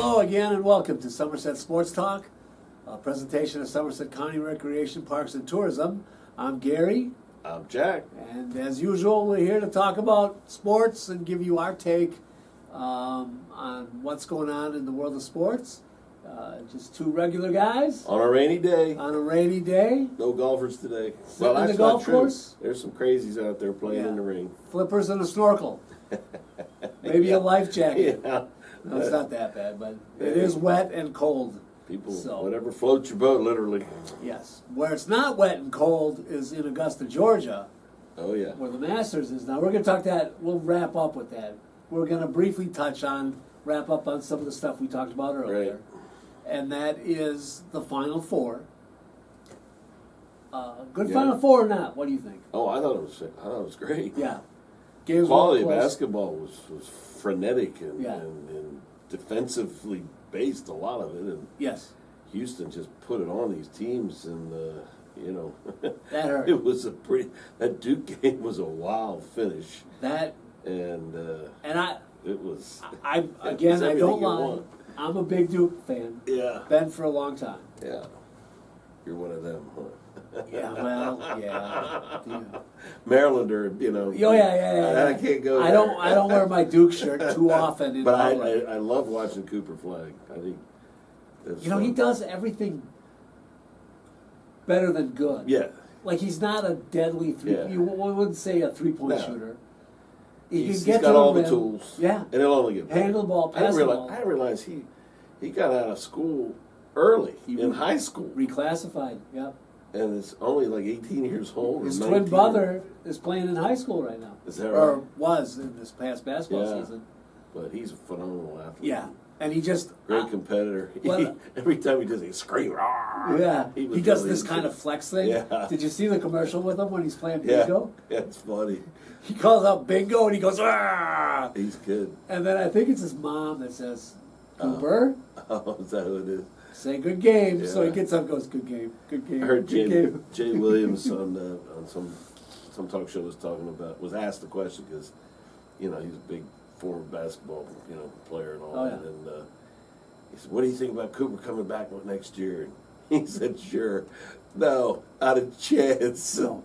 Hello again and welcome to Somerset Sports Talk, a presentation of Somerset County Recreation, Parks and Tourism. I'm Gary. I'm Jack. And as usual, we're here to talk about sports and give you our take on what's going on in the world of sports. Just two regular guys. On a rainy day. On a rainy day. No golfers today. Well, that's the golf course. There's some crazies out there playing in the ring. Flippers and a snorkel. Maybe a life jacket. Yeah. No, it's not that bad, but it is wet and cold. People, so, whatever floats your boat, literally. Yes. Where it's not wet and cold is in Augusta, Georgia. Oh, yeah. Where the Masters is now. We're going to talk that. We'll wrap up with that. We're going to briefly wrap up on some of the stuff we talked about earlier. Right. And that is the Final Four. Good Final Four or not? What do you think? Oh, I thought it was great. Yeah. Games Quality of basketball was frenetic and defensively based, a lot of it. And yes. Houston just put it on these teams, and that hurt. That Duke game was a wild finish. That and it was. I don't lie. I'm a big Duke fan. Yeah. Been for a long time. Yeah. You're one of them, huh? Yeah, well, yeah. Marylander, Oh, yeah. I can't go I don't wear my Duke shirt too often. But I love watching Cooper Flag. I think that's fun. He does everything better than good. Yeah. Like, he's not a deadly you wouldn't say a three-point shooter. He's got all the tools. Yeah. And he'll only get better. Handle the ball, pass the ball. I didn't realize he got out of school early, in high school. Reclassified, yep. And it's only like 18 years old. His twin brother is playing in high school right now. Is that right? Or was in this past basketball season. But he's a phenomenal athlete. Yeah. And he just... Great competitor. Every time he does it, he screams. Yeah. He does this kind of flex thing. Yeah. Did you see the commercial with him when he's playing bingo? Yeah, it's funny. He calls out bingo and he goes, ah! He's good. And then I think it's his mom that says, Cooper? Oh, is that who it is? Say good game. Yeah. So he gets up and goes, good game, good game. I heard good Jay Williams on some talk show was asked the question because, he's a big former basketball, player and all that. And he said, what do you think about Cooper coming back next year? And he said, sure. No, not a chance. No.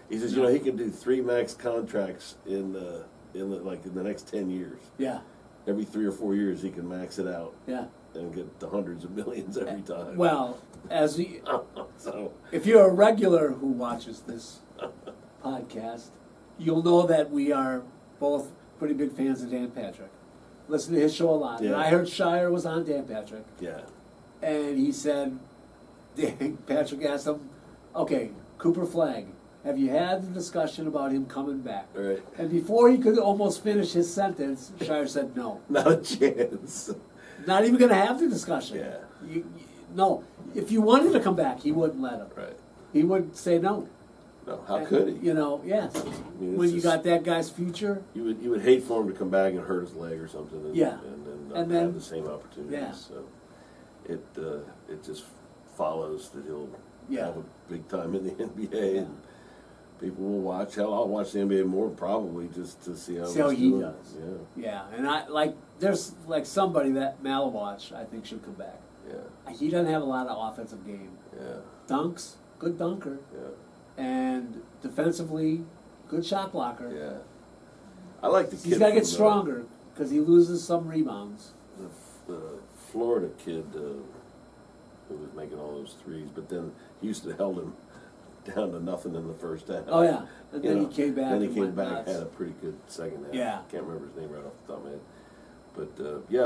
He says, he can do 3 max contracts in the next 10 years. Yeah. Every 3 or 4 years he can max it out. Yeah. And get the hundreds of millions every time. Well, if you're a regular who watches this podcast, you'll know that we are both pretty big fans of Dan Patrick. Listen to his show a lot. Yeah. And I heard Shire was on Dan Patrick. Yeah. And he said, Dan Patrick asked him, okay, Cooper Flag, have you had the discussion about him coming back? Right. And before he could almost finish his sentence, Shire said no. Not a chance. Not even going to have the discussion. Yeah. No. If you wanted to come back, he wouldn't let him. Right. He would say no. No. How could he? Yes. When you got that guy's future. You would hate for him to come back and hurt his leg or something. And then have the same opportunities. Yeah. So it just follows that he'll have a big time in the NBA. Yeah. And people will watch. Hell, I'll watch the NBA more probably just to see how he doing. does. Yeah. And there's somebody that Malawatch I think should come back. Yeah. He doesn't have a lot of offensive game. Yeah. Dunks, good dunker. Yeah. And defensively, good shot blocker. Yeah. I like the kid. He's got to get stronger because he loses some rebounds. The Florida kid who was making all those threes, but then Houston held him down to nothing in the first half. Oh, yeah. And then he came back. Then he came back, had a pretty good second half. Yeah. Can't remember his name right off the top of my head. But,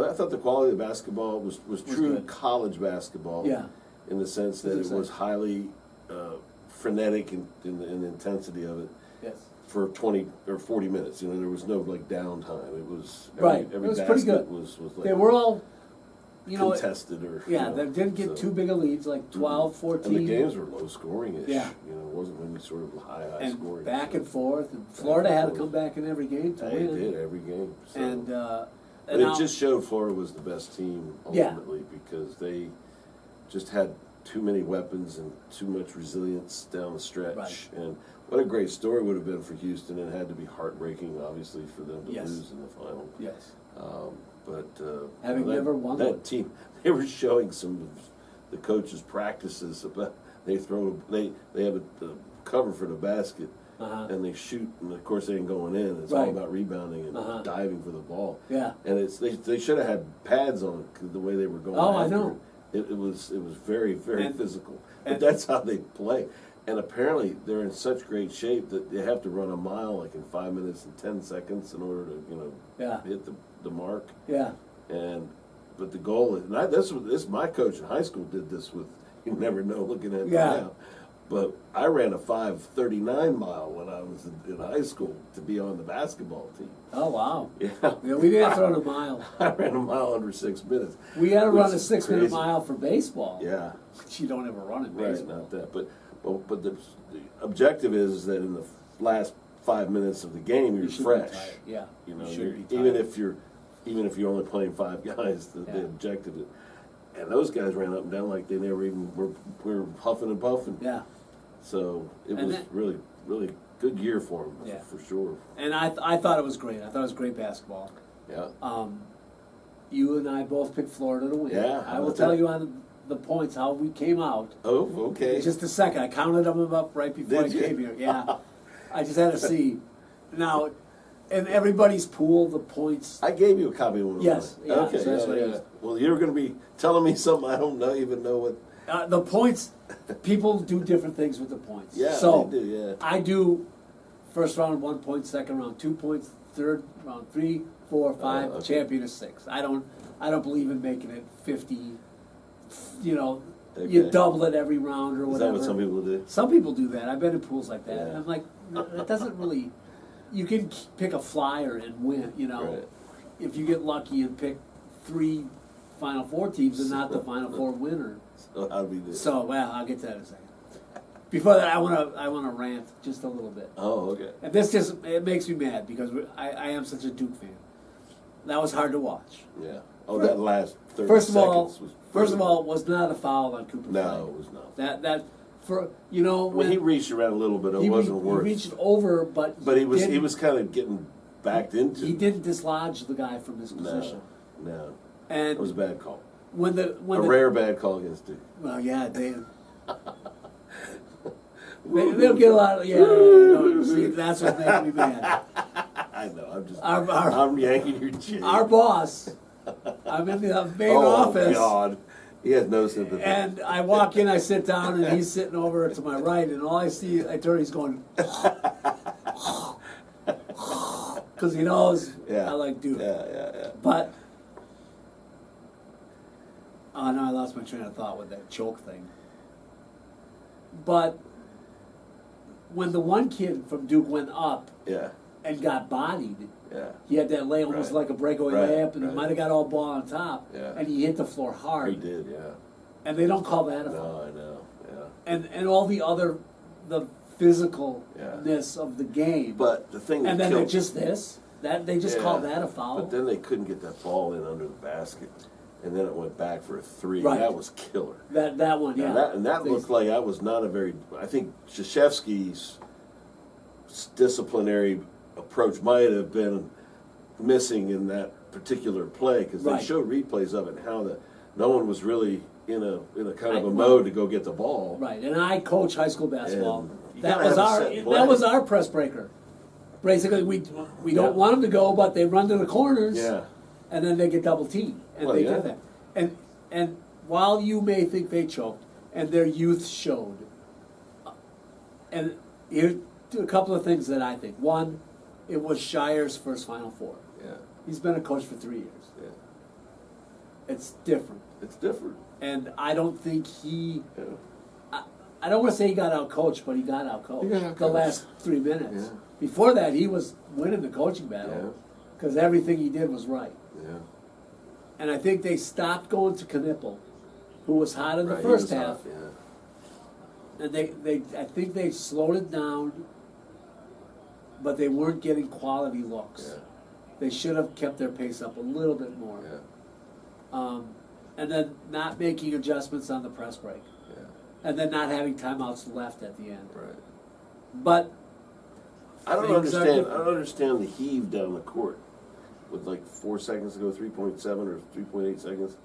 I thought the quality of the basketball was true good. College basketball. Yeah. In the sense that it was highly frenetic in the intensity of it. Yes. For 20 or 40 minutes. There was no, downtime. It was... It was pretty good. Was like they were all... contested they didn't get too big a leads, like 12, 14. And the games were low scoring-ish. Yeah. It wasn't any sort of high and scoring. Back and forth. And Florida had to come back in every game to win. They did, every game. So. And it just showed Florida was the best team ultimately because they just had too many weapons and too much resilience down the stretch. Right. And what a great story would have been for Houston. It had to be heartbreaking, obviously, for them to lose in the final. Yes. But Having never won that one. team, they were showing some of the coaches' practices about they have the cover for the basket. And they shoot, and of course they ain't going in. It's all about rebounding and diving for the ball. Yeah. And they should have had pads on 'cause the way they were going. Oh, after I know. It was very physical. But that's how they play. And apparently they're in such great shape that they have to run a mile like in 5 minutes and 10 seconds in order to hit the mark. Yeah. But the goal is, and this my coach in high school did this with. You never know looking at me Yeah. now. But I ran a 5:39 mile when I was in high school to be on the basketball team. Oh, wow. Yeah. Yeah, we didn't have to run a mile. I ran a mile under 6 minutes. We had to which run a is 6-minute crazy. mile for baseball. Yeah. Which you don't ever run in Right, baseball. not that. But the objective is that in the last 5 minutes of the game, you're You should fresh. be tired. Yeah. You know, You should you're- be tired. even if you're only playing 5 guys, the objective is. And those guys ran up and down like they never even were huffing and puffing. Yeah. So it And was that- really good year for them, Yeah. for sure. And I thought it was great. I thought it was great basketball. Yeah. You and I both picked Florida to win. Yeah, I how will about tell that? you on the points how we came out. Oh, okay. In just a second. I counted them up right before Did I you? came here. Yeah. I just had to see. Now, in everybody's pool, the points. I gave you a copy of one of Yes, mine. yeah, Okay. so that's what it is. Well, you're going to be telling me something I don't even know what. The points, people do different things with the points. Yeah, so they do. Yeah. I do first round 1 point, second round 2 points, third round 3, 4, 5, okay. champion is 6. I don't believe in making it 50. You know, you Okay. double it every round or Is whatever. that what some people do? Some people do that. I've been in pools like that. Yeah. And I'm like, no, that doesn't really. You can pick a flyer and win. You know, Right. if you get lucky and pick 3 Final Four teams and not the Final Four winner. So how do we do? So, well, I'll get to that in a second. Before that, I want to rant just a little bit. Oh, okay. And it makes me mad because I am such a Duke fan. That was hard to watch. Yeah. Oh, that last 30 First of seconds was. all, was not a foul on Cooper. No, Flag. it was not. That for you know When he reached around a little bit, it wasn't worth. He reached over, but He was kind of getting backed into. He didn't dislodge the guy from his No, position. no. And It was a bad call. when the Rare bad call against Duke. well, yeah, they'll get a lot of see, that's what makes me mad. I know. I'm just. Our- I'm yanking your chin. Our boss, I'm in the main oh office. God, he has no sympathy. And I walk in, I sit down, and he's sitting over to my right, and all I see, I turn, he's going, because he knows I like Duke. Yeah. But, oh no, I lost my train of thought with that choke thing. But when the one kid from Duke went up Yeah. and got bodied, Yeah. he had that lay almost Right. like a breakaway Right, layup, and he right. might have got all ball on top, Yeah. and he hit the floor hard. He did. Yeah. And they don't call that a foul. No, I know. Yeah. And all the other, the physicalness of the game. But the thing that and then killed, they're just this, that they just Yeah. call that a foul. But then they couldn't get that ball in under the basket, and then it went back for a 3. Right. That was killer. that one, yeah. And that They- looked like that was not a very. I think Krzyzewski's disciplinary approach might have been missing in that particular play because Right. they showed replays of it and how no one was really in a kind of a Right. mode to go get the ball. Right, and I coach high school basketball. And you That gotta was have a our set play. that was our press breaker. Basically, we don't want them to go, but they run to the corners, Yeah. and then they get double teamed, and Well, they yeah. did that. And while you may think they choked, and their youth showed, and here's a couple of things that I think. One, it was Shire's first Final Four. Yeah. He's been a coach for 3 years. Yeah. It's different, It's different. and I don't think he. Yeah. I don't want to say he got out-coached, but he got out-coached He got out-coached. the last 3 minutes. Yeah. Before that, he was winning the coaching Yeah. battle because everything he did was right. Yeah. And I think they stopped going to Knipple, who was hot in the Right, he first was half, hot, yeah. and I think they slowed it down, but they weren't getting quality looks. Yeah. They should have kept their pace up a little bit more. Yeah. And then not making adjustments on the press break. Yeah. And then not having timeouts left at the end. Right. But I don't Things are understand. I different. don't understand the heave down the court. with like 4 seconds to go, 3.7 or 3.8 seconds.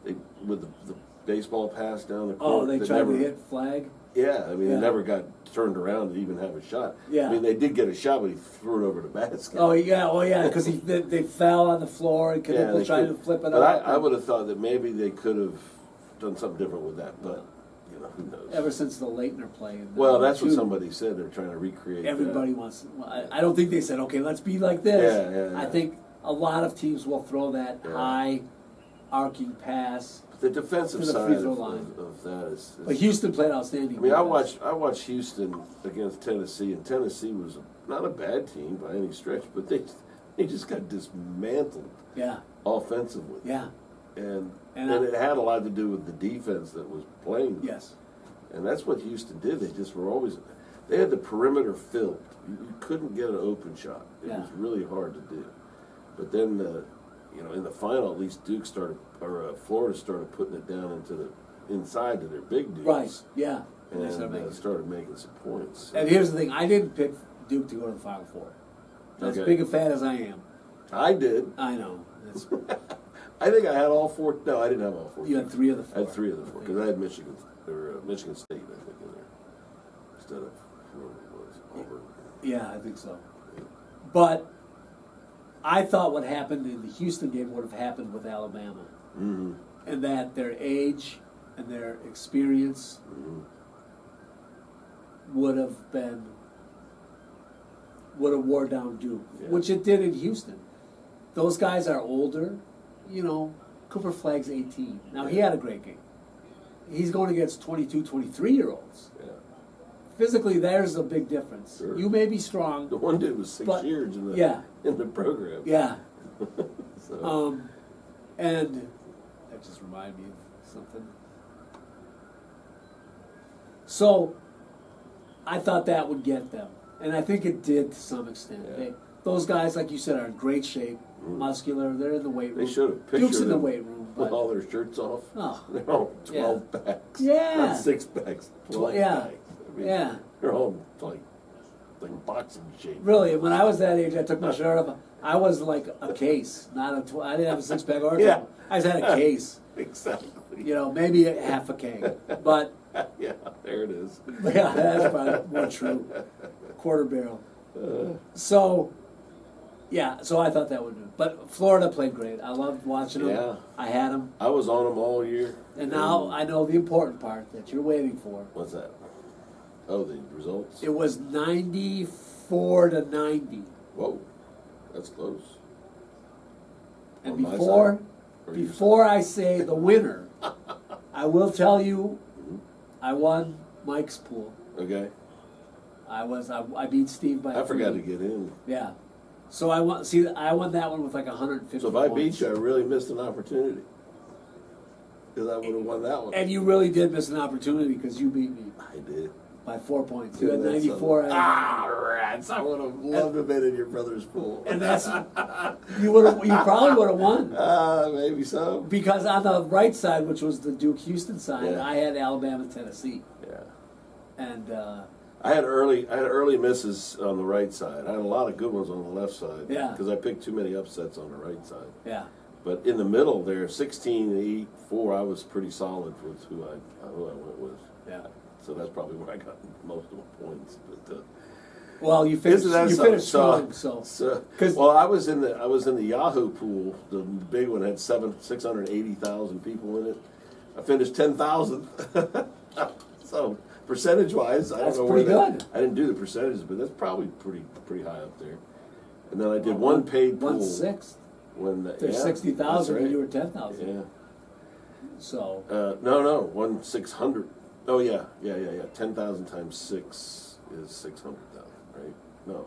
They with the baseball pass down the court. Oh, they tried to hit flag? Yeah, I mean, Yeah. they never got turned around to even have a shot. Yeah. I mean, they did get a shot, but he threw it over the basket. Oh, yeah, because they fell on the floor and Knippel tried to flip it but up. I would have thought that maybe they could have done something different with that, but, you know, who knows? Ever since the Leitner play. Well, that's what somebody said. They're trying to recreate Everybody that. wants. I don't think they said, okay, let's be like this. Yeah. I think a lot of teams will throw that high arcing pass. The defensive to the side free throw of line. that is. But Houston played outstanding. I mean, defense. I watched Houston against Tennessee, and Tennessee was not a bad team by any stretch, but they just got dismantled Yeah. offensively. Yeah. And And it had a lot to do with the defense that was playing. Yes. And that's what Houston did. They just were always, they had the perimeter filled. You couldn't get an open shot. It was really hard to do. But then, you know, in the final, at least Florida started putting it down into the inside to their big dudes. Right. Yeah. And they started making some points. And here's the thing: I didn't pick Duke to go to the Final Four. As big a fan as I am, I did. I know. It's, I think I had all 4. No, I didn't have all 4. you had 3 of the 4. I had 3 of the 4 because I had Michigan State, I think, in there instead of whoever it was, Auburn. Yeah, I think so. But I thought what happened in the Houston game would have happened with Alabama, and that their age and their experience would have wore down Duke, which it did in Houston. Those guys are older, you know. Cooper Flagg's 18. Now, he had a great game. He's going against 22, 23-year-olds. Yeah. Physically, there's a big difference. Sure. You may be strong. The one dude was 6 years in the program. Yeah. So. And that just reminded me of something. So, I thought that would get them. And I think it did to some extent. Yeah. Those guys, like you said, are in great shape, muscular. They're in the weight room. They should have pictured Duke's in the them weight room. with But, all their shirts off. oh, They're all 12 packs. Yeah. Not 6 packs, 12 packs. I mean, Yeah. They're all like boxing shape. Really, when I was that age, I took my shirt off. I was like a case, not a. I didn't have a 6-pack or Yeah. I just had a case. Exactly. You know, maybe a half a keg, but Yeah, there it is. yeah, that's probably more true. Quarter barrel. So, yeah, so I thought that would do. But Florida played great. I loved watching them. Yeah. I had them. I was on them all year. And now I know the important part that you're waiting for. What's that? Oh, the results? It was 94-90. Whoa, that's close. And On my before side? Or your before I say the winner, I will tell you I won Mike's pool. Okay. I beat Steve by I forgot 3. to get in. Yeah. So I won that one with like 150 So if I points. beat you, I really missed an opportunity. Because I would have won that one. And you really did miss an opportunity because you beat me I did. by 4 points. You had That's 94. something. Rats! I would have loved to have been in your brother's pool. And that's you probably would have won. Maybe so. Because on the right side, which was the Duke Houston side, Yeah. I had Alabama Tennessee. Yeah. And I had early misses on the right side. I had a lot of good ones on the left side. Yeah. Because I picked too many upsets on the right side. yeah. But in the middle there, 16-8-4, I was pretty solid with who I went with. Yeah. So that's probably where I got most of my points. But Well, you finished. isn't that You something? finished strong. So well, I was in the Yahoo pool. The big one had 680,000 people in it. I finished 10,000. So percentage-wise, I don't That's know pretty where good. I didn't do the percentages, but that's probably pretty high up there. And then I did one paid pool. 1/6. There's Yeah, 60,000 that's and right. you were 10,000. Yeah. So No, 1/600. Oh yeah. 10,000 times 6 is 600,000, right? No,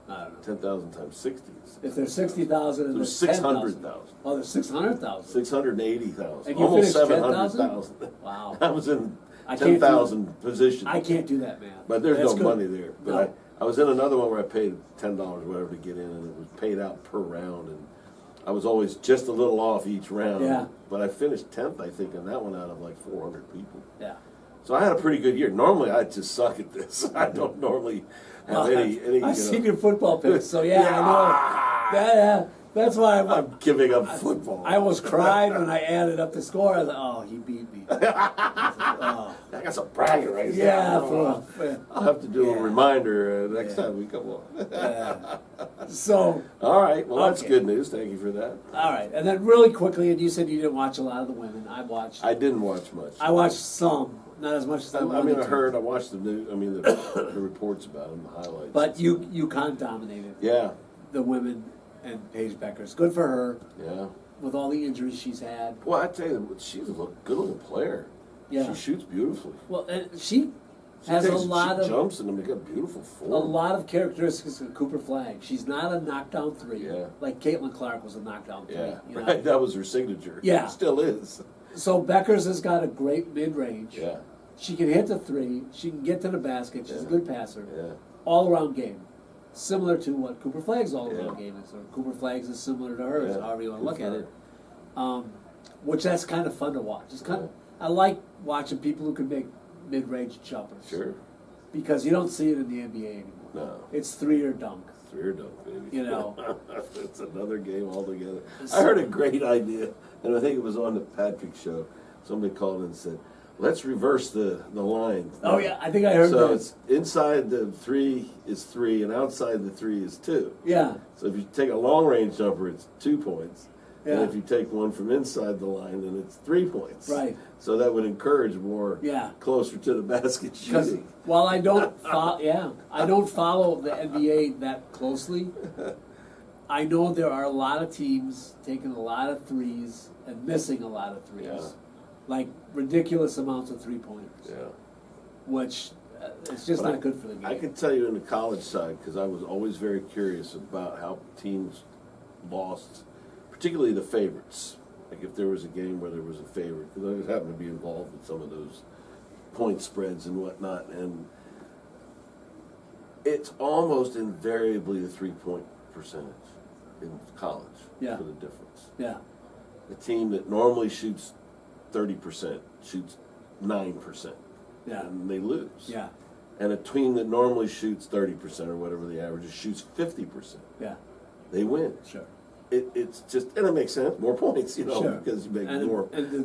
I don't know. 10,000 times 60 is If there's 60,000 and There's there's 10,000. 600,000. Oh, there's 600,000. 680,000. And you Almost finished 700,000. Wow. I was in I can't do 10,000 position. I can't do that, man. But there's That's no good. money there. But No. I was in another one where I paid $10 or whatever to get in, and it was paid out per round, and I was always just a little off each round. Yeah. But I finished 10th, I think, in that one out of like 400 people. Yeah. So I had a pretty good year. Normally, I just suck at this. I don't normally have any. I've seen your football picks, so yeah, I know. That's why I'm giving up football. I almost cried when I added up the score. I was like, oh, he beat me. I got some bragging rights. Yeah, I'll have to do a reminder next time we come on. So. All right. Well, that's Okay. good news. Thank you for that. All right, and then really quickly, and you said you didn't watch a lot of the women. I didn't watch much. I watched some, not as much as I wanted I to. heard. I watched the news. I mean, the reports about them, the highlights. But UConn dominated Yeah. the women and Paige Beckers. Good for her Yeah. with all the injuries she's had. Well, I tell you, she's a good-looking player. Yeah. She shoots beautifully. Well, and she She has takes, a lot she of jumps and they got beautiful form. a lot of characteristics of Cooper Flagg. She's not a knockdown three. Yeah. Like Caitlin Clark was a knockdown three. Yeah, You know? right. That was her signature. Yeah. It still is. So Beckers has got a great mid-range. Yeah. She can hit the three. She can get to the basket. She's a good passer. Yeah. All-around game. Similar to what Cooper Flagg's all-around Yeah. game is. Or Cooper Flagg's is similar to hers, Yeah. however you want to look Good at for it. her. Which that's kind of fun to watch. It's kind of, I like watching people who can make mid-range jumpers. Sure. Because you don't see it in the NBA anymore. No. It's three or dunk. Three or dunk, baby. You know. It's another game altogether. I heard a great idea, and I think it was on the Patrick show. Somebody called and said, let's reverse the line. Oh yeah, I think I heard So that. it's inside the three is 3, and outside the 3 is 2. Yeah. So if you take a long range jumper, it's 2 points. Yeah. And if you take one from inside the line, then it's 3 points. Right. So that would encourage more Yeah. closer to the basket Because shooting. while I don't I don't follow the NBA that closely, I know there are a lot of teams taking a lot of threes and missing a lot of threes. Yeah. Like ridiculous amounts of 3-pointers. Yeah. Which it's just But not good for the game. I can tell you in the college side, because I was always very curious about how teams lost, particularly the favorites. Like if there was a game where there was a favorite, because I always happened to be involved with some of those point spreads and whatnot, and it's almost invariably the 3-point percentage in college Yeah. for the difference. Yeah. The team that normally shoots 30% shoots 9%, Yeah. and they lose. Yeah. And a team that normally shoots 30% or whatever the average is shoots 50%. Yeah. They win. Sure. It's just, and it makes sense, more points, Sure. because you make And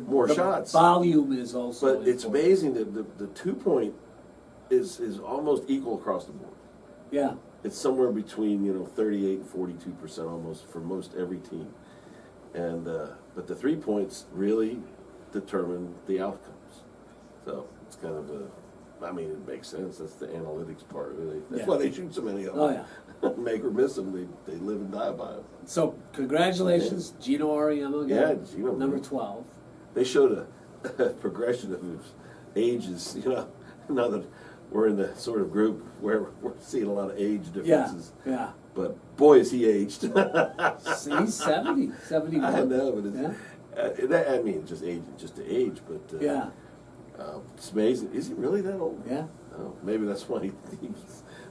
more the shots. Volume is also But it's important. amazing that the 2-point is almost equal across the board. Yeah. It's somewhere between 38 and 42% almost for most every team, and but the 3 points really determine the outcomes. So it's kind of I mean, it makes sense. That's the analytics part of it. That's Yeah. why they shoot so many of them. Oh yeah. Make or miss them, they live and die by them. So congratulations, Gino Auriemma again. Yeah, Gino, number man. 12. They showed a progression of his ages. Now that we're in the sort of group where we're seeing a lot of age Yeah. differences. Yeah. But boy, is he aged. See, he's 70, 71. I know, but Yeah. I mean, just age, just to age, but Yeah. it's amazing. Is he really that old? Yeah. Oh, maybe that's why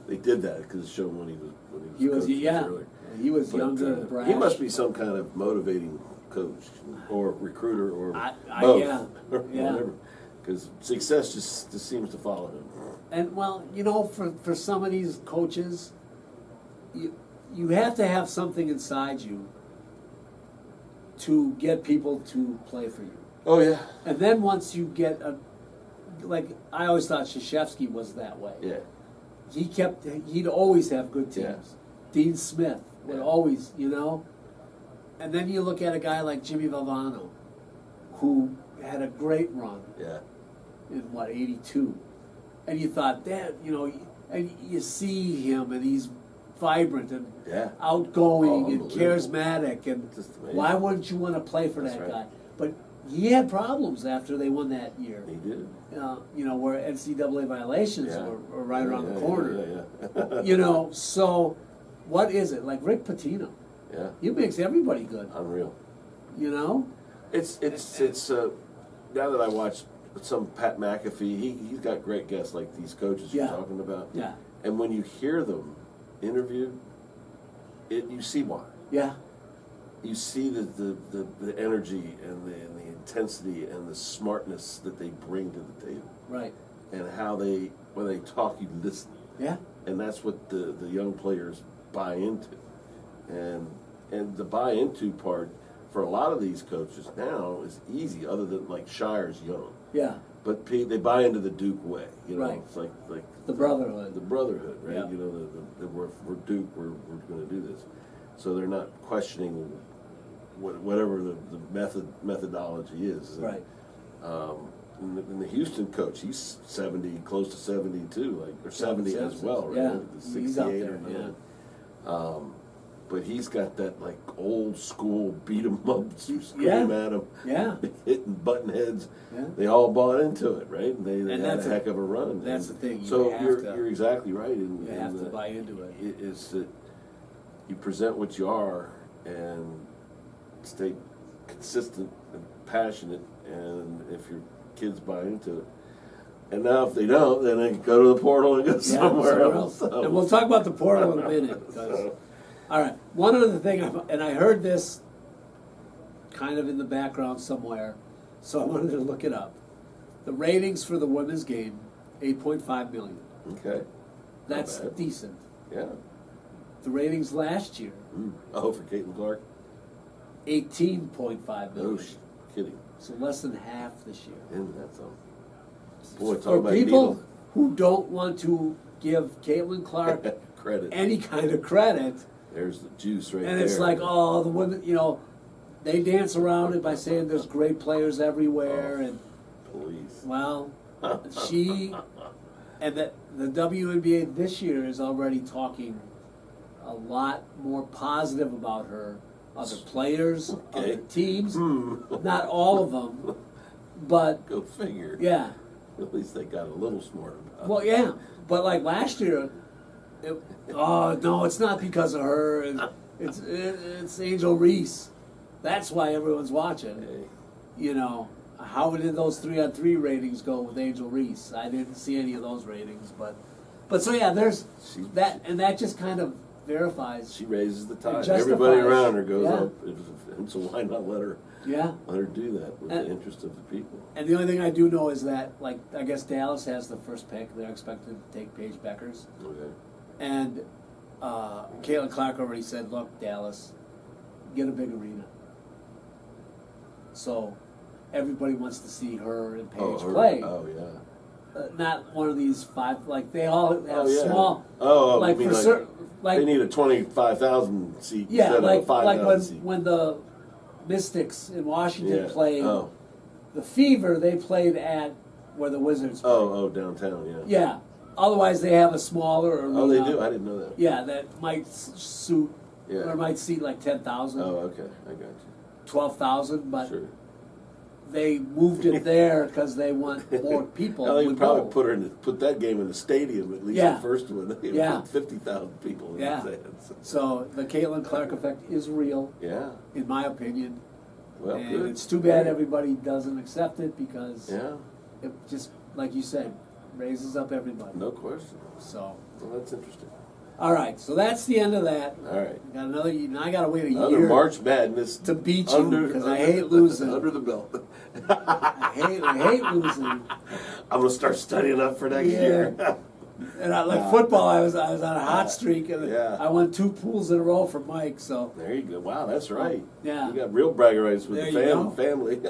they did that, because it showed when he was He was, coaching yeah. earlier. He was But, younger and brash. he must be some kind of motivating coach or recruiter or I- both, yeah, or yeah. whatever, because success just seems to follow him. And well, for some of these coaches, you have to have something inside you to get people to play for you. Oh yeah, And then once you get I always thought Krzyzewski was that way. yeah, He'd always have good teams. Yeah. Dean Smith would Yeah. always, And then you look at a guy like Jimmy Valvano, who had a great run yeah, in 82, and you thought that, and you see him and he's vibrant and yeah. outgoing Oh, and unbelievable. charismatic, and Just amazing. why wouldn't you want to play for That's that right. guy? But he had problems after they won that year. He did. Where NCAA violations Yeah. were right around the corner. Yeah. So what is it? Like Rick Pitino, Yeah, he makes everybody good, unreal. It's It's now that I watch some Pat McAfee, he's got great guests like these coaches Yeah. you're talking about. Yeah. And when you hear them interviewed, you see why. Yeah. You see the energy and the intensity and the smartness that they bring to the table, Right. and how when they talk, you listen, Yeah. and that's what the young players buy into, and and the buy into part for a lot of these coaches now is easy, other than like Shire's young. Yeah. But they buy into the Duke way, you know. Right. It's like The brotherhood. the brotherhood, right? Yeah. You know, we're Duke, we're going to do this, so they're not questioning whatever the methodology is. Right. And the Houston coach, he's 70, close to 72, like, or 70 as well, right? Yeah, 68 he's up or there, 9. But he's got that like old school beat 'em up, scream Yeah. at him, Yeah. hitting button heads. Yeah. They all bought into it, right? And they And had that's a heck of a run. that's And the thing, you so have you're exactly right. You have to buy into it. Is that you present what you are and stay consistent and passionate, and if your kids buy into it. And now if they don't, then they go to the portal and go somewhere else. So. And we'll talk about the portal in a minute. All right, one other thing, and I heard this kind of in the background somewhere, so I wanted to look it up. The ratings for the women's game, 8.5 million. Okay. That's decent. Yeah. The ratings last year, Oh, for Caitlin Clark? 18.5 million. No kidding. So less than half this year. Isn't that something? Boy, talk For about people needle. who don't want to give Caitlin Clark Credit. any kind of credit, There's the juice right there. and it's like, oh, the women, they dance around it by saying there's great players everywhere, and Police. well, she and the WNBA this year is already talking a lot more positive about her. Other players, other teams, not all of them, but Go figure. yeah. At least they got a little smart about it. Well, yeah, but like last year, oh no, it's not because of her. It's Angel Reese. That's why everyone's watching. Hey. How did those 3-on-3 ratings go with Angel Reese? I didn't see any of those ratings, but so yeah, there's that, and that just kind of verifies. She raises the tide. justifies- Everybody around her goes yeah. up. So why not let her do that with the interest of the people? And the only thing I do know is that, like, I guess Dallas has the first pick. They're expected to take Paige Beckers. Okay. And Caitlin Clark already said, look, Dallas, get a big arena. So everybody wants to see her and Paige play. Oh, yeah. Not one of these five, like, they all have yeah. small. Oh, like, you mean for like certain, like, they need a 25,000 seat yeah, instead like, of a 5,000 seat. when the Mystics in Washington Yeah. played Oh. the Fever, they played at where the Wizards played. Oh, downtown, yeah. Yeah. Otherwise, they have a smaller arena. Oh, they do? I didn't know that. Yeah, that might suit, Yeah. or might seat like 10,000, Oh, okay. I got you. 12,000, but Sure. they moved it there because they want more people. Now, they would could probably go. put that game in the stadium, at least Yeah. the first one. They Yeah. put 50,000 people in Yeah. the stands. So the Caitlin Clark effect is real, Yeah. in my opinion. Well, And good. it's too bad everybody doesn't accept it because Yeah. it just, like you said, raises up everybody. No question. So, Well, that's interesting. all right, so that's the end of that. All right. Got another. Now I got to wait a Another year March Madness to beat you because I hate losing. Under the belt. I hate losing. I'm gonna start studying up for next year. And like football, I was on a hot streak, and Yeah. I won 2 pools in a row for Mike. So There you go. Wow, that's right. Yeah. You got real bragging rights with There the you go. family.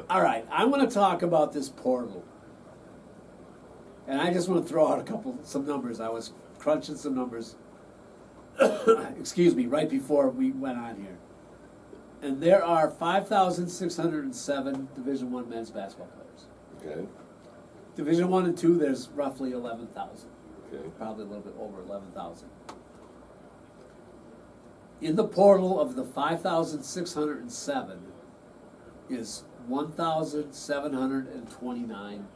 all right, I want to talk about this portal, and I just want to throw out some numbers. I was crunching some numbers. Excuse me, right before we went on here, and there are 5,607 Division I men's basketball players. Okay. Division I and II, there's roughly 11,000. Okay. Probably a little bit over 11,000. In the portal of the 5,607 is 1,729.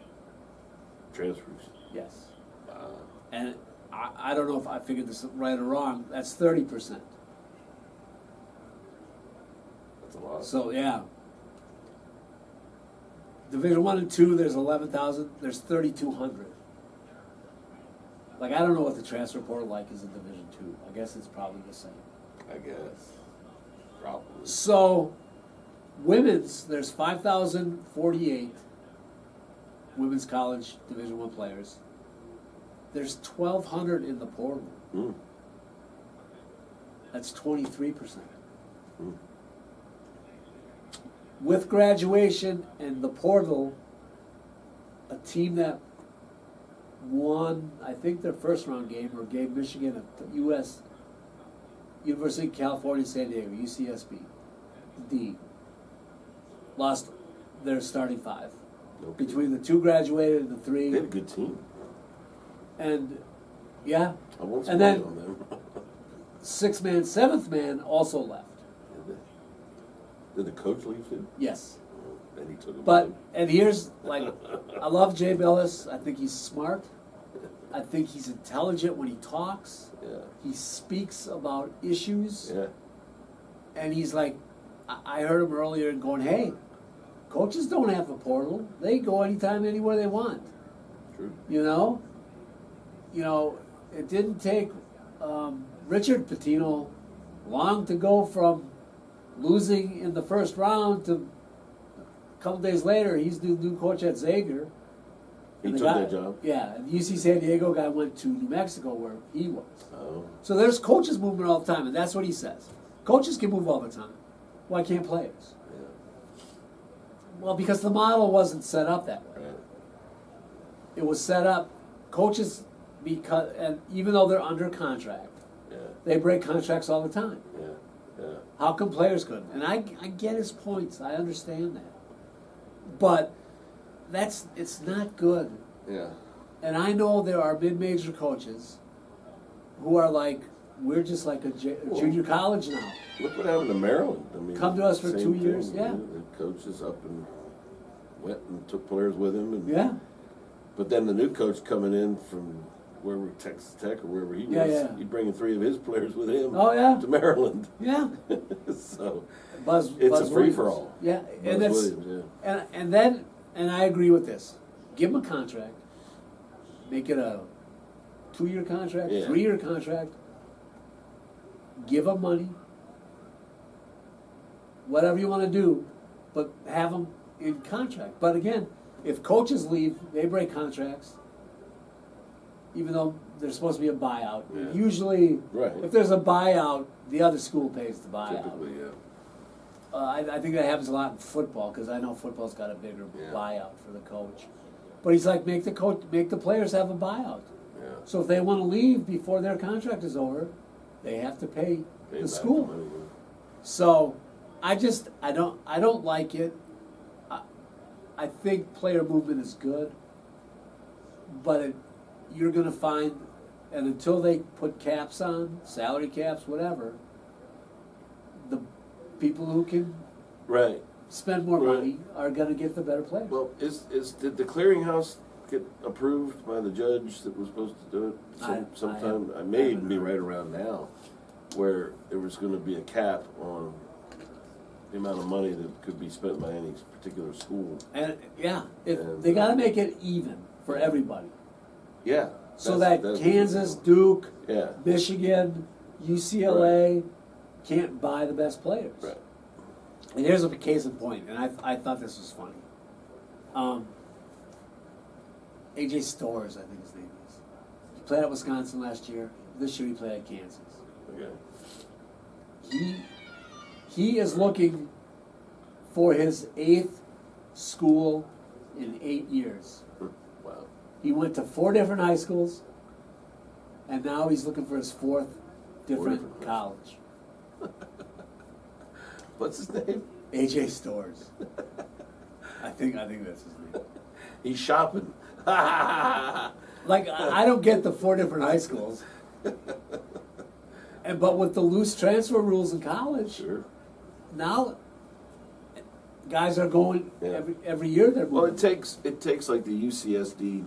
Transfers. Yes. Wow. And I don't know if I figured this right or wrong. That's 30%. That's a lot. So, yeah. Division I and II, there's 11,000. There's 3,200. Like, I don't know what the transfer portal like is in Division II. I guess it's probably the same. I guess. Probably. So, women's, there's 5,048 women's college Division I players. There's 1,200 in the portal. That's 23%. Hmm. With graduation and the portal, a team that won, I think, their first round game or gave Michigan a U.S. University of California, San Diego, UCSB, lost their starting five. Okay. Between the two graduated and the three. They had a good team. And, yeah. I won't And spoil then on them. sixth man, seventh man also left. Did the coach leave too? Yes. And he took him. But, and here's, like, I love Jay Billis. I think he's smart. I think he's intelligent when he talks. Yeah. He speaks about issues. Yeah. And he's like, I heard him earlier going, hey, coaches don't have a portal. They go anytime, anywhere they want. True. You know, it didn't take Richard Pitino long to go from losing in the first round to a couple days later, he's the new coach at Xavier. He And took the guy, that job? Yeah, and the UC San Diego guy went to New Mexico where he was. Oh. So there's coaches moving all the time, and that's what he says. Coaches can move all the time. Why can't players? Yeah. Well, because the model wasn't set up that way. Right. It was set up, coaches, because, and even though they're under contract, Yeah. they break contracts all the time. Yeah. Yeah. How come players couldn't? And I get his points. I understand that. But it's not good. Yeah. And I know there are mid-major coaches who are like, we're just like a junior college now. Look what happened to Maryland. I mean, Come to us for same 2 years, thing. yeah. The coaches up and went and took players with him. And, Yeah. But then the new coach coming in from wherever, Texas Tech or wherever he was, Yeah. he'd bring in 3 of his players with him Oh, yeah. to Maryland. Yeah. So Buzz it's Buzz a Williams. free-for-all. Yeah. Buzz And that's Williams, yeah. and then I agree with this. Give him a contract. Make it a 2-year contract, Yeah. 3-year contract. Give him money. Whatever you want to do, but have them in contract. But again, if coaches leave, they break contracts, even though there's supposed to be a buyout. Yeah. Usually, Right. if there's a buyout, the other school pays the buyout. Typically, yeah. I think that happens a lot in football because I know football's got a bigger Yeah. buyout for the coach. But he's like, make the players have a buyout. Yeah. So if they want to leave before their contract is over, they have to pay Pay the back school. money, yeah. So I don't like it. I think player movement is good, but you're going to find, and until they put caps on, salary caps, whatever, the people who can Right. spend more Right. money are going to get the better players. Well, did the clearinghouse get approved by the judge that was supposed to do it sometime? I may even be right around now, where there was going to be a cap on the amount of money that could be spent by any particular school. And yeah, if And, they got to make it even for everybody, Yeah. so that's that the Kansas, deal. Duke, Yeah. Michigan, UCLA can't buy the best players. Right. And here's a case in point, and I thought this was funny. AJ Stores, I think his name is. He played at Wisconsin last year. This year he played at Kansas. Okay. He is looking for his 8th school in 8 years. Wow. He went to 4 different high schools, and now he's looking for his 4th different different college. What's his name? AJ Stores. I think that's his name. He's shopping. Like, I don't get the 4 different high schools. But with the loose transfer rules in college, Sure. now guys are going Yeah. every year. They're Well, moving. it takes like the UCSD,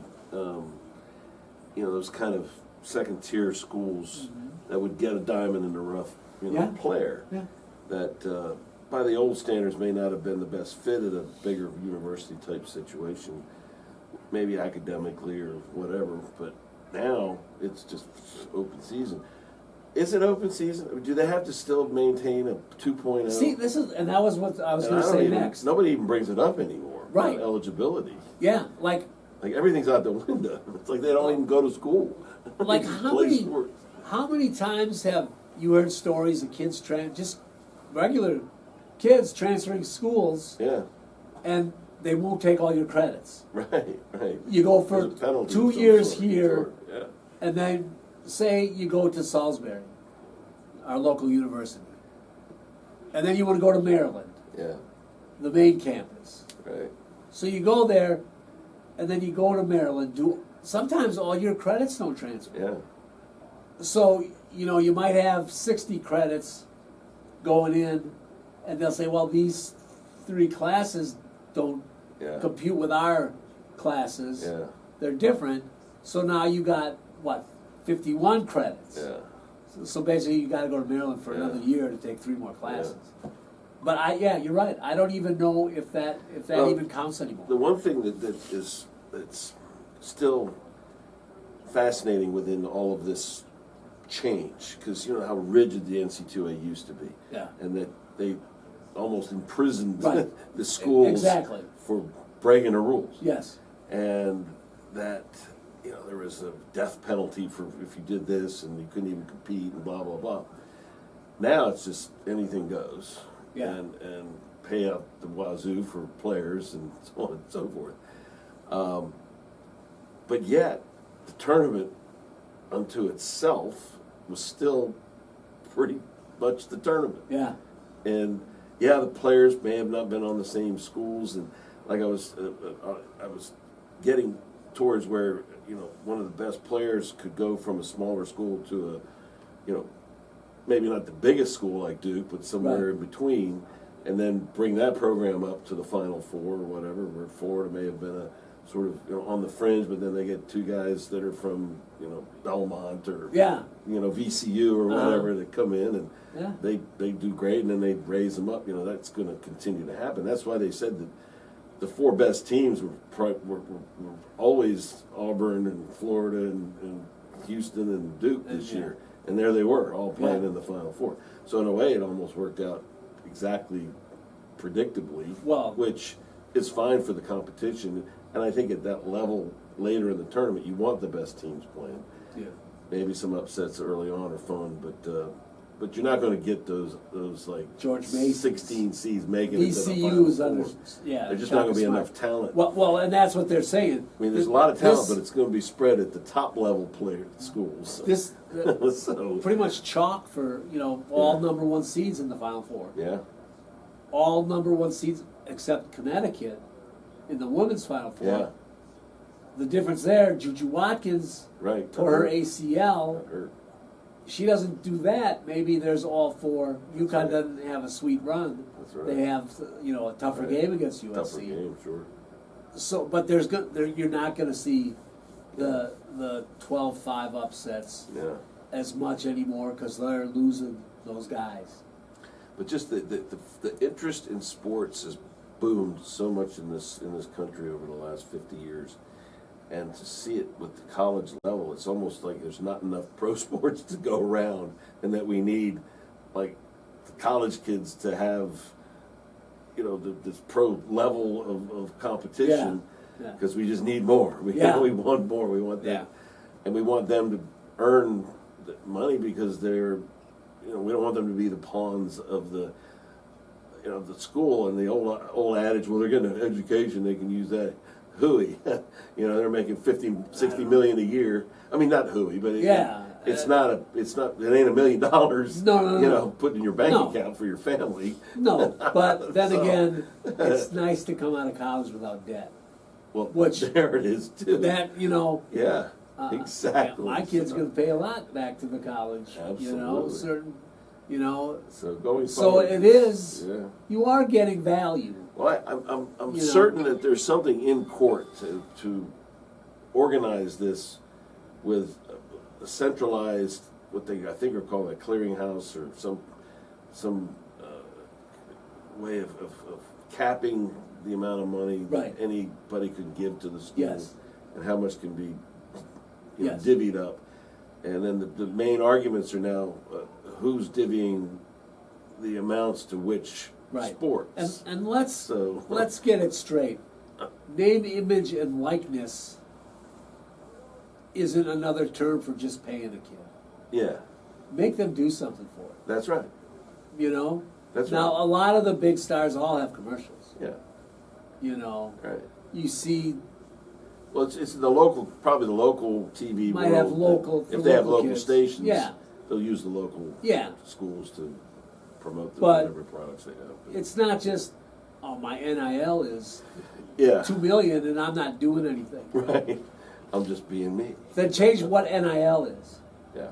those kind of second tier schools that would get a diamond in the rough, Yeah. player Yeah. that by the old standards may not have been the best fit at a bigger university type situation, maybe academically or whatever. But now it's just open season. Is it open season? Do they have to still maintain a 2.0? See, and that was what I was And going to I don't say even- next. Nobody even brings it up anymore. Right. About eligibility. Yeah, like Everything's out the window. It's like they don't even go to school. Like They how play many sports. how many times have you heard stories of kids just regular kids transferring schools, Yeah. and they won't take all your credits. Right. You go for There's a penalty 2 of some years sort, here, sure, yeah. and then say you go to Salisbury, our local university, and then you want to go to Maryland, Yeah. the main campus. Right. So you go there, and then you go to Maryland. Sometimes all your credits don't transfer. Yeah. So, you might have 60 credits going in, and they'll say, well, these 3 classes don't Yeah. compute with our classes. Yeah. They're different. So now you got, 51 credits. Yeah. So basically you got to go to Maryland for Yeah. another year to take 3 more classes. But you're right. I don't even know if that Well, even counts anymore. The one thing that's still fascinating within all of this change, because you know how rigid the NCAA used to be, Yeah. and that they almost imprisoned Right. the schools Exactly. for breaking the rules, Yes. and that there was a death penalty for if you did this, and you couldn't even compete, and blah blah blah. Now it's just anything goes, Yeah. and pay out the wazoo for players and so on and so forth. But yet, the tournament unto itself was still pretty much the tournament. Yeah. And yeah, the players may have not been on the same schools, and like I was getting towards where one of the best players could go from a smaller school to maybe not the biggest school like Duke, but somewhere in between, and then bring that program up to the Final Four or whatever, where Florida may have been a sort of on the fringe, but then they get 2 guys that are from Belmont or VCU or whatever that come in, and they do great, and then they raise them up. That's going to continue to happen. That's why they said that the 4 best teams were always Auburn and Florida and Houston and Duke this year, and there they were all playing in the Final Four. So in a way, it almost worked out exactly predictably, which is fine for the competition. And I think at that level later in the tournament, you want the best teams playing. Yeah. Maybe some upsets early on are fun, but you're not going to get those like George Mason, 16 seeds making it to the Final VCU's Four. There's just not going to be enough talent. Well, and that's what they're saying. I mean, there's a lot of talent, but it's going to be spread at the top level player schools. This So pretty much chalk for all number 1 seeds in the Final Four. yeah, All number 1 seeds except Connecticut in the women's Final Four. yeah, The difference there, Juju Watkins right. tore her ACL. Hurt. She doesn't do that. Maybe there's all 4. UConn right. doesn't have a sweet run. That's right. They have a tougher Right. game against USC. Tougher game, sure. So, but you're not going to see the 12-5 upsets Yeah. as much anymore because they're losing those guys. But just the interest in sports has boomed so much in this country over the last 50 years, and to see it with the college level, it's almost like there's not enough pro sports to go around, and that we need like the college kids to have this pro level of competition, because we just need more. We want more. We want that, and we want them to earn the money because they're. We don't want them to be the pawns of the school, and the old adage, well, they're getting an education, they can use that. Hooey. They're making 50, 60 million a year. I mean, not hooey, but it ain't $1 million. No. Put in your bank account for your family. No, but then again, it's nice to come out of college without debt. Well, which there it is too. That Yeah. Exactly. my kid's going to pay a lot back to the college. Absolutely. So going forward. So it is. Yeah. You are getting value. Well, I'm certain that there's something in court to organize this with a centralized, what they I think are called a clearinghouse, or some way of capping the amount of money that anybody could give to the school, and how much can be divvied up. And then the main arguments are now who's divvying the amounts to which sports. And let's get it straight. Name, image, and likeness isn't another term for just paying a kid. Yeah. make them do something for it. That's right. You know? That's now, right. a lot of the big stars all have commercials. Yeah. You know? Right. You see... Well, it's the local, probably the local TV Might world. have local... If they have local kids. stations, Yeah. they'll use the local schools to promote whatever products they have. It's not just, oh, my NIL is Yeah. $2 million and I'm not doing anything. Right. I'm just being me. Then change what NIL is. Yeah.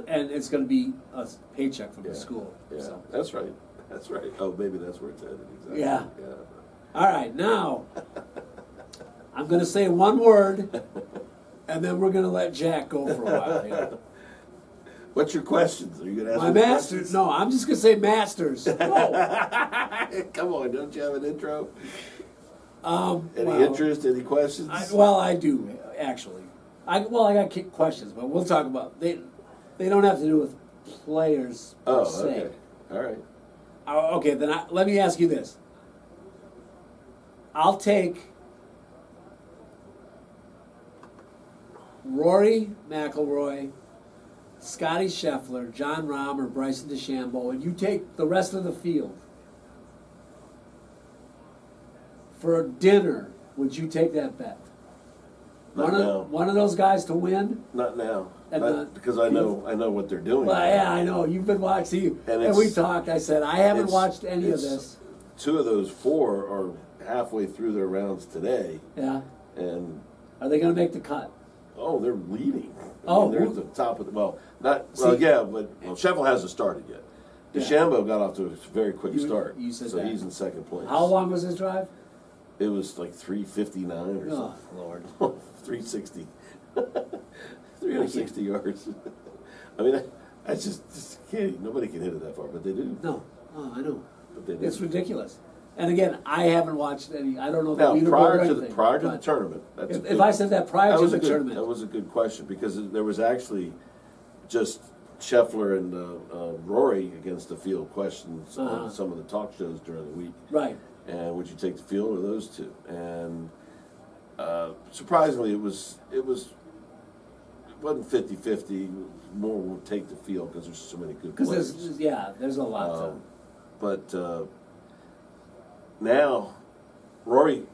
And it's going to be a paycheck from Yeah. the school. Yeah. So. That's right. That's right. Oh, maybe that's where it's headed. Exactly. Yeah. Yeah. All right, now, I'm going to say one word, and then we're going to let Jack go for a while here. What's your questions? Are you going to ask My me Masters, questions? no, I'm just going to say Masters. Go. Come on, don't you have an intro? Any well, interest? Any questions? I do, actually. I got questions, but we'll talk about, they don't have to do with players per se. Okay. All right. Okay, then let me ask you this. I'll take Rory McIlroy, Scotty Scheffler, John Rahm, or Bryson DeChambeau, and you take the rest of the field. For a dinner, would you take that bet? Not now. One of those guys to win? Not now. And Not, because I know what they're doing. Well, yeah, I know. You've been watching. And we talked. I said, I haven't watched any of this. Two of those four are halfway through their rounds today. Yeah. And are they going to make the cut? oh, they're leading. Oh, they're at the top of the Scheffler hasn't started yet. DeChambeau got off to a very quick start. You said so that. he's in second place. How long was his drive? It was like 359 or Oh, something. Lord. 360. 360 yards. I mean, I just can't. Nobody can hit it that far, but they do. No. Oh, I know. But they do. It's ridiculous. And again, I haven't watched any. I don't know the Now, leaderboard prior or to anything, the tournament, that's if I said that prior to the tournament, that was a good question because there was actually just Scheffler and Rory against the field questions on some of the talk shows during the week. right? And would you take the field or those two? And surprisingly, it wasn't 50-50. More would take the field because there's so many good players. Because there's a lot. But now, Rory,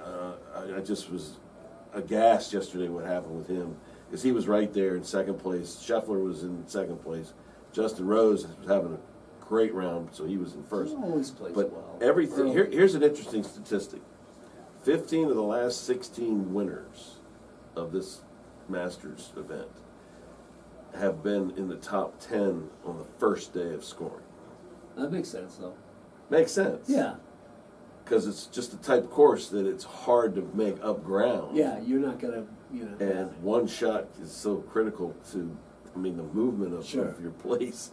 I just was aghast yesterday what happened with him because he was right there in second place. Scheffler was in second place. Justin Rose was having a great round, so he was in first. He always plays but well. everything here's an interesting statistic: 15 of the last 16 winners of this Masters event have been in the top 10 on the first day of scoring. That makes sense, though. Makes sense. Yeah. Because it's just the type of course that it's hard to make up ground. Yeah, you're not gonna, And one shot is so critical to, the movement of your place.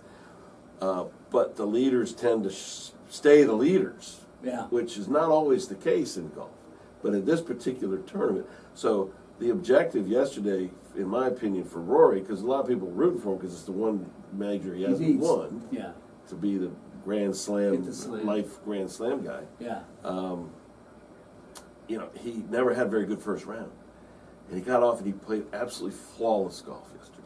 But the leaders tend to stay the leaders. Yeah. Which is not always the case in golf. But in this particular tournament, so the objective yesterday, in my opinion, for Rory, because a lot of people are rooting for him because it's the one major he hasn't won. Yeah. To be the Grand Slam, Slam. life Grand Slam guy. Yeah. He never had a very good first round. And he got off and he played absolutely flawless golf yesterday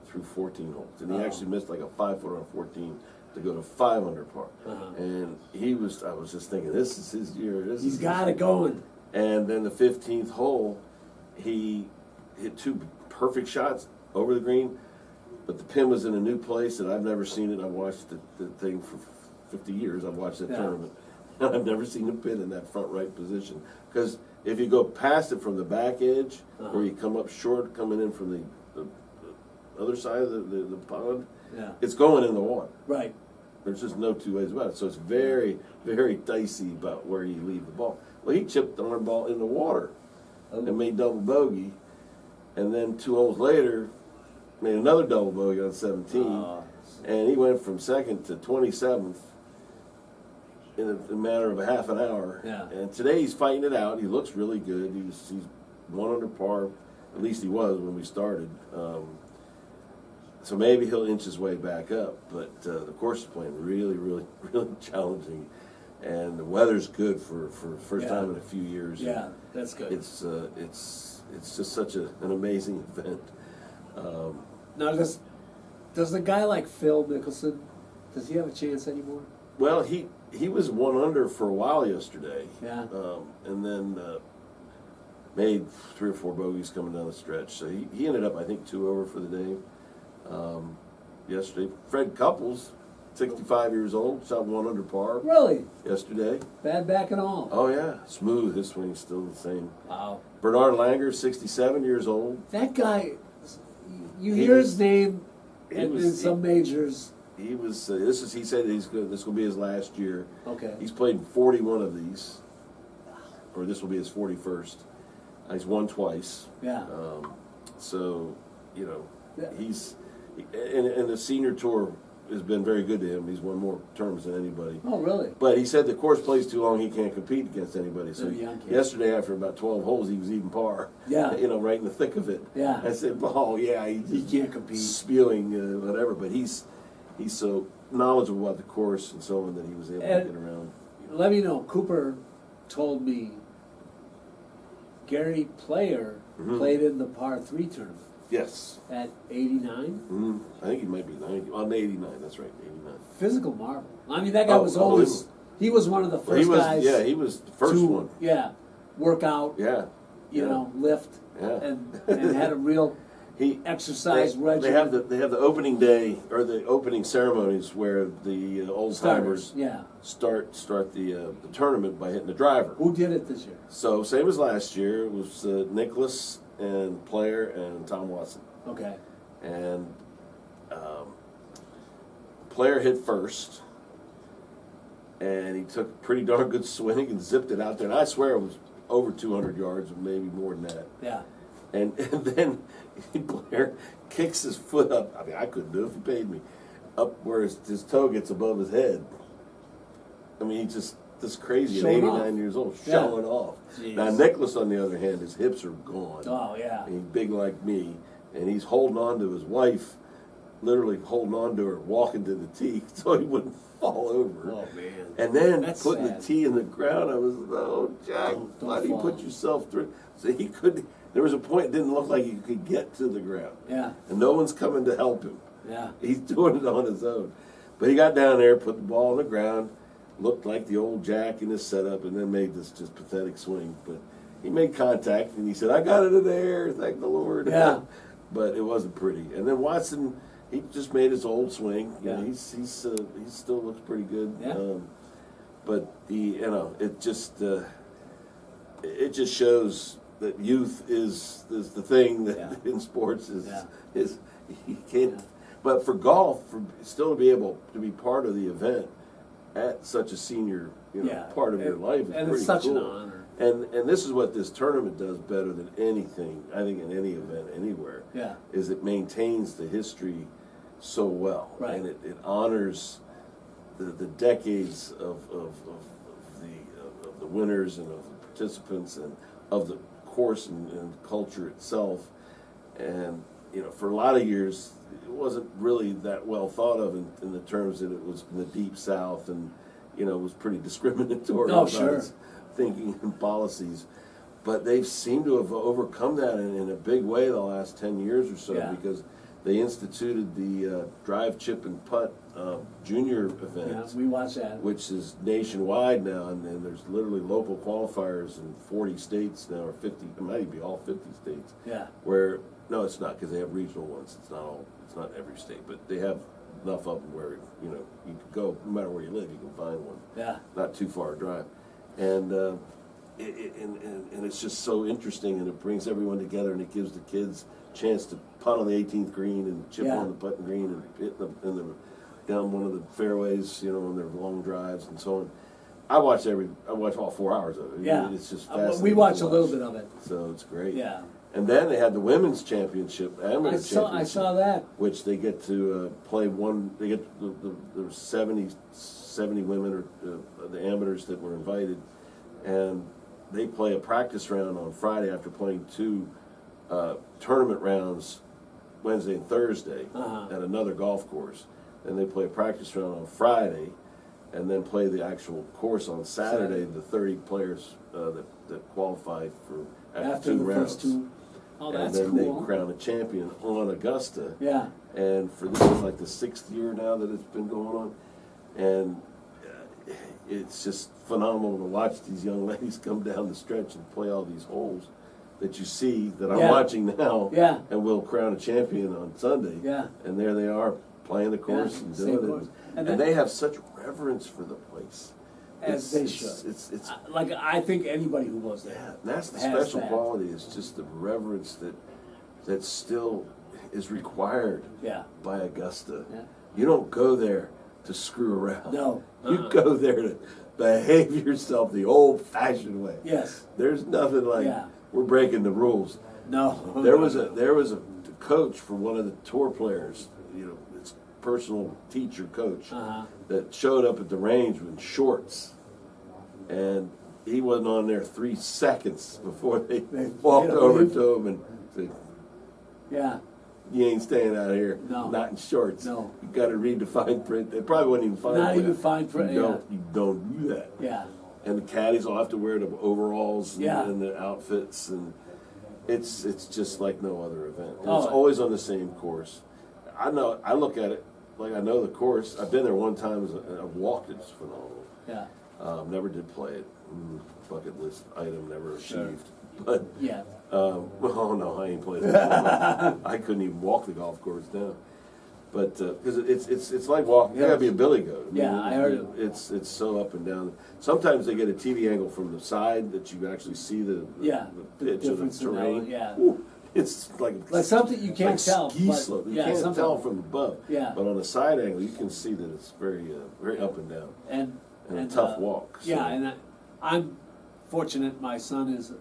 through 14 holes. And he actually missed like a 5-footer on 14 to go to 5 under par. And I was just thinking, this is his year. He's got it going. And then the 15th hole, he hit two perfect shots over the green, but the pin was in a new place, and I've never seen it. I've watched the thing for 50 years. I've watched that tournament, and I've never seen a pin in that front right position. Because if you go past it from the back edge, or you come up short coming in from the other side of the pond, it's going in the water. Right. There's just no two ways about it. So it's very, very dicey about where you leave the ball. Well, he chipped the arm ball in the water and made double bogey. And then 2 holes later, made another double bogey on 17. And he went from second to 27th in a matter of a half an hour. Yeah. And today he's fighting it out. He looks really good. He's 1 under par. At least he was when we started. So maybe he'll inch his way back up. But the course is playing really, really, really challenging. And the weather's good for the first time in a few years. Yeah, that's good. It's just such an amazing event. Now, does a guy like Phil Mickelson, does he have a chance anymore? Well, he was 1 under for a while yesterday. Yeah. And then made 3 or 4 bogeys coming down the stretch. So he ended up, I think, 2 over for the day yesterday. Fred Couples, 65 years old, shot 1 under par Really? yesterday. Bad back and all. Oh, yeah. Smooth. His swing's still the same. Wow. Bernard Langer, 67 years old. That guy, you He hear was- his name he in was- some majors. He was. He said this will be his last year. Okay. He's played 41 of these, or this will be his 41st. He's won twice. Yeah. So, you know, Yeah. and the senior tour has been very good to him. He's won more tournaments than anybody. Oh, really? But he said the course plays too long. He can't compete against anybody. So Yeah, okay. yesterday, after about 12 holes, he was even par. Yeah. You know, right in the thick of it. Yeah. I said, oh yeah, He can't compete. spewing whatever. But he's so knowledgeable about the course and so on that he was able to And- get around. Let me know. Cooper told me Gary Player Mhm. played in the par 3 tournament Yes. at 89. I think he might be 90. On 89, that's right, 89. Physical marvel. I mean, that guy was Oh, always, he was one of the Well, he first was, guys yeah, he was the first to, one. yeah, work out, Yeah. you yeah. know, lift, Yeah. and had a real He exercise regimen. they have the opening day or the opening ceremonies where the old timers Yeah. start the tournament by hitting the driver. Who did it this year? So same as last year, it was Nicholas and Player and Tom Watson. Okay. And Player hit first, and he took a pretty darn good swing and zipped it out there. And I swear it was over 200 yards, or maybe more than that. Yeah. And then Blair kicks his foot up. I mean, I couldn't do it if he paid me. Up where his toe gets above his head. I mean, he's just crazy at Showing 89 off. years old, Yeah. showing off. Jeez. Now, Nicholas, on the other hand, his hips are gone. Oh, yeah. And he's big like me. And he's holding on to his wife, literally holding on to her, walking to the tee so he wouldn't fall over. Oh, man. And then That's putting sad. the tee in the ground, I was, oh, Jack, Don't why do you fall. put yourself through? So he couldn't, there was a point it didn't look like he could get to the ground. Yeah. And no one's coming to help him. Yeah. He's doing it on his own. But he got down there, put the ball on the ground, looked like the old Jack in his setup, and then made this just pathetic swing. But he made contact, and he said, I got it in the air, thank the Lord. Yeah. But it wasn't pretty. And then Watson, he just made his old swing. You know, Yeah. he still looks pretty good. Yeah. But it just shows that youth is the thing that Yeah. in sports is Yeah. you can't. Yeah. But for golf, still to be able to be part of the event at such a senior Yeah. part of your life is and pretty it's such cool. an honor. And this is what this tournament does better than anything, I think, in any event anywhere. Yeah. Is it maintains the history so well. Right. And it honors the decades of the winners and of the participants and of the course and culture itself. And, for a lot of years, it wasn't really that well thought of in the terms that it was in the Deep South and, it was pretty discriminatory Oh, about sure. its thinking and policies. But they've seemed to have overcome that in a big way the last 10 years or so Yeah. because they instituted the drive, chip, and putt junior event, Yeah, we watch that. which is nationwide now, and there's literally local qualifiers in 40 states now, or 50, it might even be all 50 states, Yeah. where, no, it's not, because they have regional ones, it's not every state, but they have enough of them where, you can go, no matter where you live, you can find one. Yeah. Not too far a drive. And it's just so interesting, and it brings everyone together, and it gives the kids a chance to putt on the 18th green and chip Yeah. on the putting green and hit them down one of the fairways, on their long drives and so on. I watch all 4 hours of it. Yeah. It's just But fascinating. we watch to a little bit of it. So it's great. Yeah. And then they had the women's championship, amateur championship. I saw that. Which they get to play one. They get there were 70 women or the amateurs that were invited, and they play a practice round on Friday after playing 2 tournament rounds Wednesday and Thursday Uh-huh. at another golf course. And they play a practice round on Friday, and then play the actual course on Saturday. The 30 players that qualify for after 2 the rounds. first 2. Oh, and that's then cool. they crown a champion on Augusta. Yeah. And for this is like the 6th year now that it's been going on, and it's just phenomenal to watch these young ladies come down the stretch and play all these holes that you see that I'm Yeah. watching now. Yeah. And we'll crown a champion on Sunday. Yeah. And there they are playing the course Yeah, and same doing course. it. And And then- they have such reverence for the place. As they should. It's Like, I think anybody who goes there. yeah, and that's the has special that. quality. It's just the reverence that still is required Yeah. by Augusta. Yeah. You don't go there to screw around. No. You go there to behave yourself the old-fashioned way. Yes. There's nothing like Yeah. we're breaking the rules. No. There was a coach for one of the tour players, his personal teacher coach, Uh-huh. that showed up at the range in shorts, and he wasn't on there 3 seconds before they walked hit him, over leave. to him and said, Yeah. "You ain't staying out here, No. not in shorts. No. You got to read the fine print." They probably wouldn't even fine Not print. even fine print, You don't do that. Yeah. And the caddies will have to wear the overalls and, Yeah. and the outfits, and it's just like no other event. And Oh. it's always on the same course. I look at it like I know the course. I've been there one time. I've walked it. It's phenomenal. Yeah. Never did play it. Bucket list item never Sure. achieved. But Yeah. oh no, I ain't played it. I couldn't even walk the golf course now. But because it's like walking, you gotta be a billy goat. Yeah, I heard it. It's so up and down. Sometimes they get a TV angle from the side that you actually see the Yeah, the the pitch of the difference in terrain. ele- yeah. Ooh, it's like Something you can't like tell. ski but- slope. You yeah, can't something- tell from above. Yeah. But on a side angle, you can see that it's very up and down And and a tough walk. So. Yeah, and I'm fortunate. My son is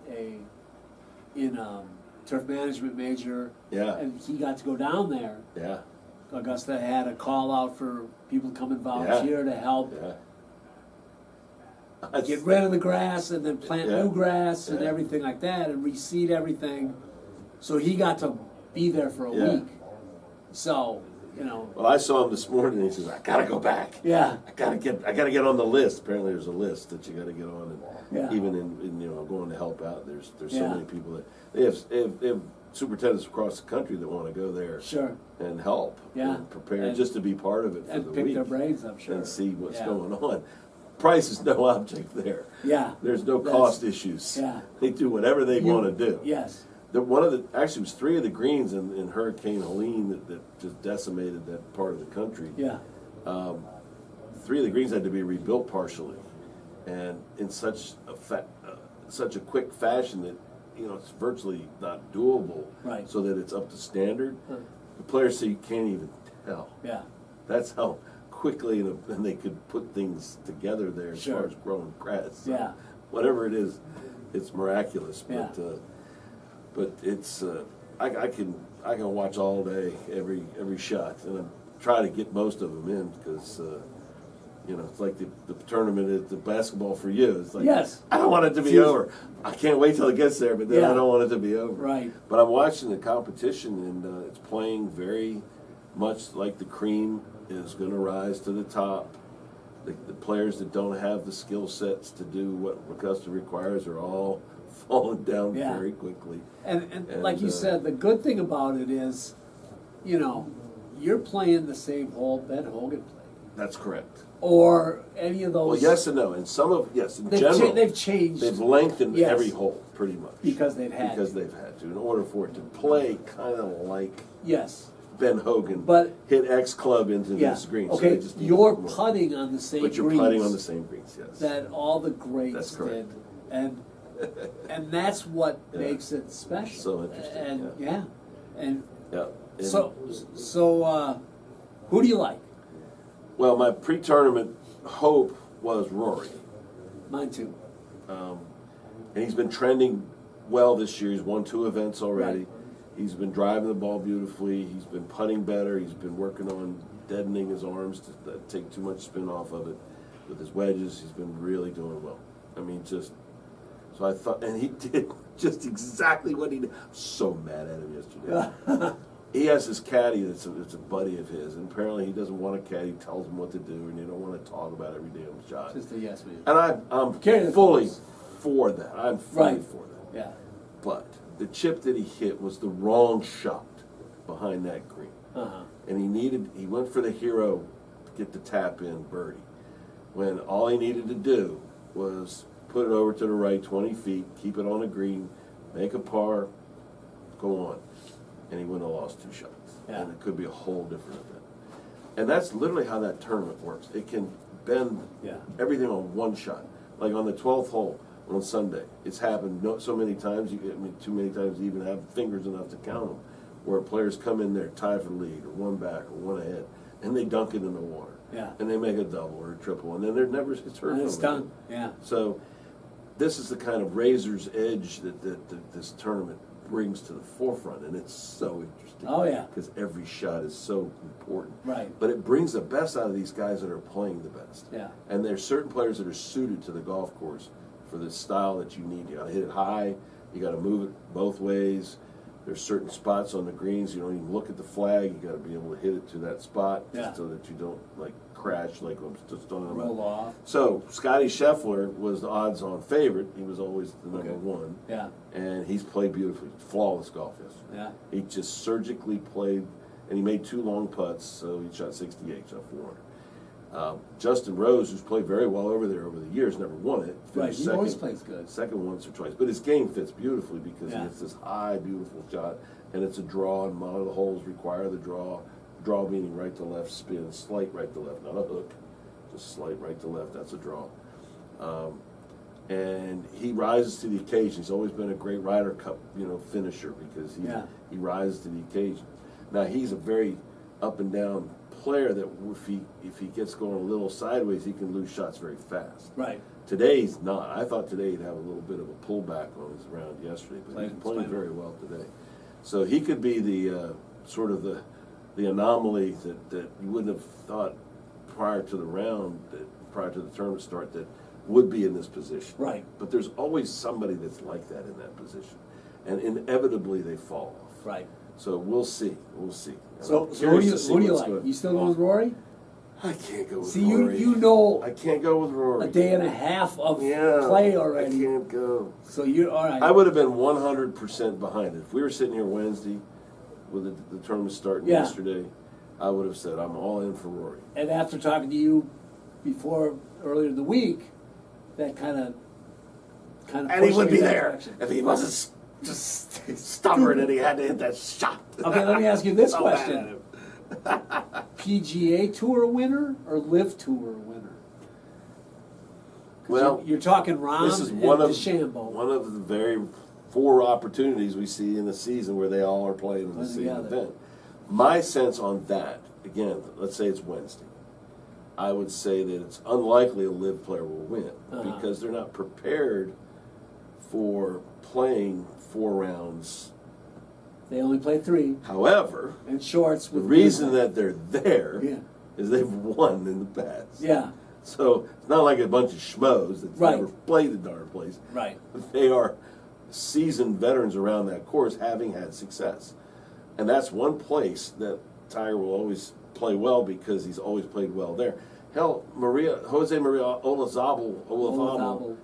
in turf management major. Yeah. And he got to go down there. Yeah. Augusta had a call out for people to come and volunteer to help Yeah. get rid of the grass and then plant Yeah. new grass and Yeah. everything like that and reseed everything. So he got to be there for a Yeah. week. So, Well, I saw him this morning, and he says, "I gotta go back. yeah, I gotta get on the list." Apparently, there's a list that you gotta get on, and Yeah. even in going to help out, there's so Yeah. many people that they have superintendents across the country that want to go there sure. and help Yeah. and prepare And- just to be part of it for And the pick week their brains, I'm sure. and see what's Yeah. going on. Price is no object there. Yeah. There's no That's- cost issues. yeah. They do whatever they want to do. Yes. Actually, it was 3 of the greens in Hurricane Helene that just decimated that part of the country. Yeah. 3 of the greens had to be rebuilt partially, and in such a quick fashion that it's virtually not doable. Right. So that it's up to standard. Huh. The players say you can't even tell. Yeah. That's how quickly and they could put things together there as Sure. far as growing grass. So Yeah. whatever it is, it's miraculous. Yeah. But it's I can watch all day every shot, and I try to get most of them in because it's like the tournament is the basketball for you. It's like Yes. I don't want it to be Jeez. over. I can't wait till it gets there, but then Yeah. I don't want it to be over. Right. But I'm watching the competition, and it's playing very much like the cream is going to rise to the top. The players that don't have the skill sets to do what Augusta requires are all falling down Yeah. very quickly. And like you And, said, the good thing about it is, you're playing the same hole Ben Hogan played. That's correct. Or any of those. Well, yes and no. And in They've general, they've changed they've lengthened Yes. every hole pretty much because they've had because to. they've had to in order for it to play kind of like Yes. Ben Hogan, But- hit X club into Yeah. this green. So Okay, they just need you're to put more. putting on the same But you're greens putting on the same greens, yes. that all the That's greats correct. did. And that's what Yeah. makes it special. So interesting, And yeah. And Yeah. And- so who do you like? well, my pre-tournament hope was Rory. Mine too. And he's been trending well this year. He's won 2 events already. Right. He's been driving the ball beautifully. He's been putting better. He's been working on deadening his arms to take too much spin off of it. With his wedges, he's been really doing well. I mean, so I thought, and he did just exactly what he did. I'm so mad at him yesterday. He has this caddy that's a buddy of his, and apparently he doesn't want a caddy who tells him what to do, and you don't want to talk about every damn shot. Just a yes man. And I'm Carry the fully force. for that. I'm fully Right. for that. Yeah. But the chip that he hit was the wrong shot behind that green. And he went for the hero to get the tap in birdie, when all he needed to do was put it over to the right 20 feet, keep it on the green, make a par, go on. And he wouldn't have lost 2 shots. Yeah. And it could be a whole different event. And that's literally how that tournament works. It can bend everything on one shot. Like on the 12th hole on Sunday, it's happened so many times, too many times you even have fingers enough to count them, where players come in there tied for the lead, or one back, or one ahead, and they dunk it in the water. Yeah. And they make a double or a triple, and then they're never it's heard And from it's them. done. Yeah. So this is the kind of razor's edge that this tournament brings to the forefront, and it's so interesting. Oh, yeah. Because every shot is so important. Right. But it brings the best out of these guys that are playing the best. Yeah. And there's certain players that are suited to the golf course for the style that you need. You got to hit it high. You got to move it both ways. There's certain spots on the greens you don't even look at the flag. You got to be able to hit it to that spot so that you don't crash like I'm just talking about. Roll off. So Scotty Scheffler was the odds-on favorite. He was always the number one. Yeah. And he's played beautifully. Flawless golf yesterday. Yeah. He just surgically played, and he made 2 long putts, so he shot 68, shot 400. Justin Rose, who's played very well over there over the years, never won it. Right, Finished he always plays good. Second once or twice. But his game fits beautifully because Yeah. he hits this high, beautiful shot, and it's a draw, and a lot of the holes require the draw. Draw meaning right to left spin, slight right to left, not a hook, just slight right to left, that's a draw. And he rises to the occasion. He's always been a great Ryder Cup, finisher because he rises to the occasion. Now he's a very up and down player that if he gets going a little sideways, he can lose shots very fast. Right. Today he's not. I thought today he'd have a little bit of a pullback on his round yesterday, but he's playing very well today. So he could be the sort of the anomaly that you wouldn't have thought prior to the round, prior to the tournament start, that would be in this position. Right. But there's always somebody that's like that in that position, and inevitably they fall off. Right. So we'll see. We'll see. So who do you like? You still going with Rory? I can't go with See, Rory. you know I can't go with Rory. a day and a half of play already. I can't go. So you're all right. I would have been 100% behind it. If we were sitting here Wednesday with the tournament starting yesterday, I would have said I'm all in for Rory. And after talking to you earlier in the week, that kind of And he would be there if he wasn't just stubborn and he had to hit that shot. Okay, let me ask you this So mad at question. him. PGA Tour winner or Live Tour winner? Well, you're talking Rahm this is and one of the very 4 opportunities we see in the season where they all are playing in the same event. My sense on that, again, let's say it's Wednesday, I would say that it's unlikely a Live player will win because they're not prepared for playing 4 rounds. They only play 3. However, and shorts. The reason that they're there is they've won in the past. Yeah. So it's not like a bunch of schmoes that's never played the darn place. Right. They are seasoned veterans around that course, having had success, and that's one place that Tiger will always play well because he's always played well there. Hell, Jose Maria Olazabal,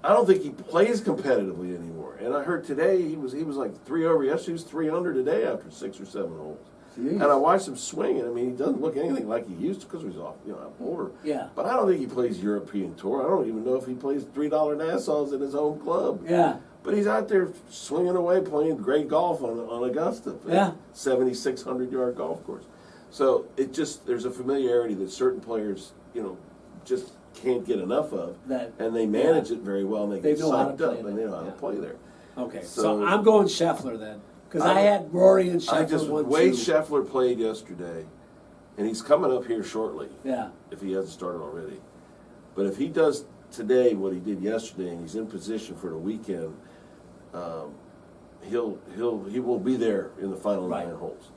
I don't think he plays competitively anymore. And I heard today he was like 3 over yesterday. He was 3 under today after 6 or 7 holes. Jeez. And I watched him swing, and I mean, he doesn't look anything like he used to because he's off, older. Yeah. But I don't think he plays European Tour. I don't even know if he plays $3 Nassau's in his home club. Yeah. But he's out there swinging away, playing great golf on Augusta. 7,600-yard golf course. So there's a familiarity that certain players, just can't get enough of, and they manage it very well, and they get psyched up, and they know how to play there. Okay, so I'm going Scheffler then, because I had Rory and Scheffler Wade Scheffler played yesterday, and he's coming up here shortly. Yeah. If he hasn't started already, but if he does today what he did yesterday, and he's in position for the weekend, he will be there in the final 9 holes.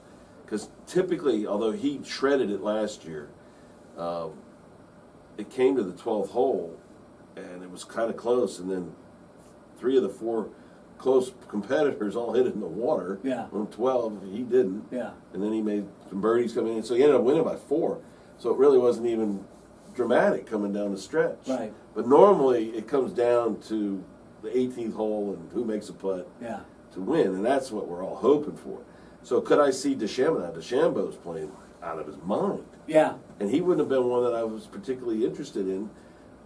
Because typically, although he shredded it last year, it came to the 12th hole, and it was kind of close, and then 3 of the 4 close competitors all hit it in the water. Yeah. On 12, he didn't. Yeah. And then he made some birdies coming in, so he ended up winning by 4. So it really wasn't even dramatic coming down the stretch. Right. But normally, it comes down to the 18th hole and who makes a putt. Yeah. to win, and that's what we're all hoping for. So could I see DeChambeau? Now, DeChambeau's playing out of his mind. Yeah. And he wouldn't have been one that I was particularly interested in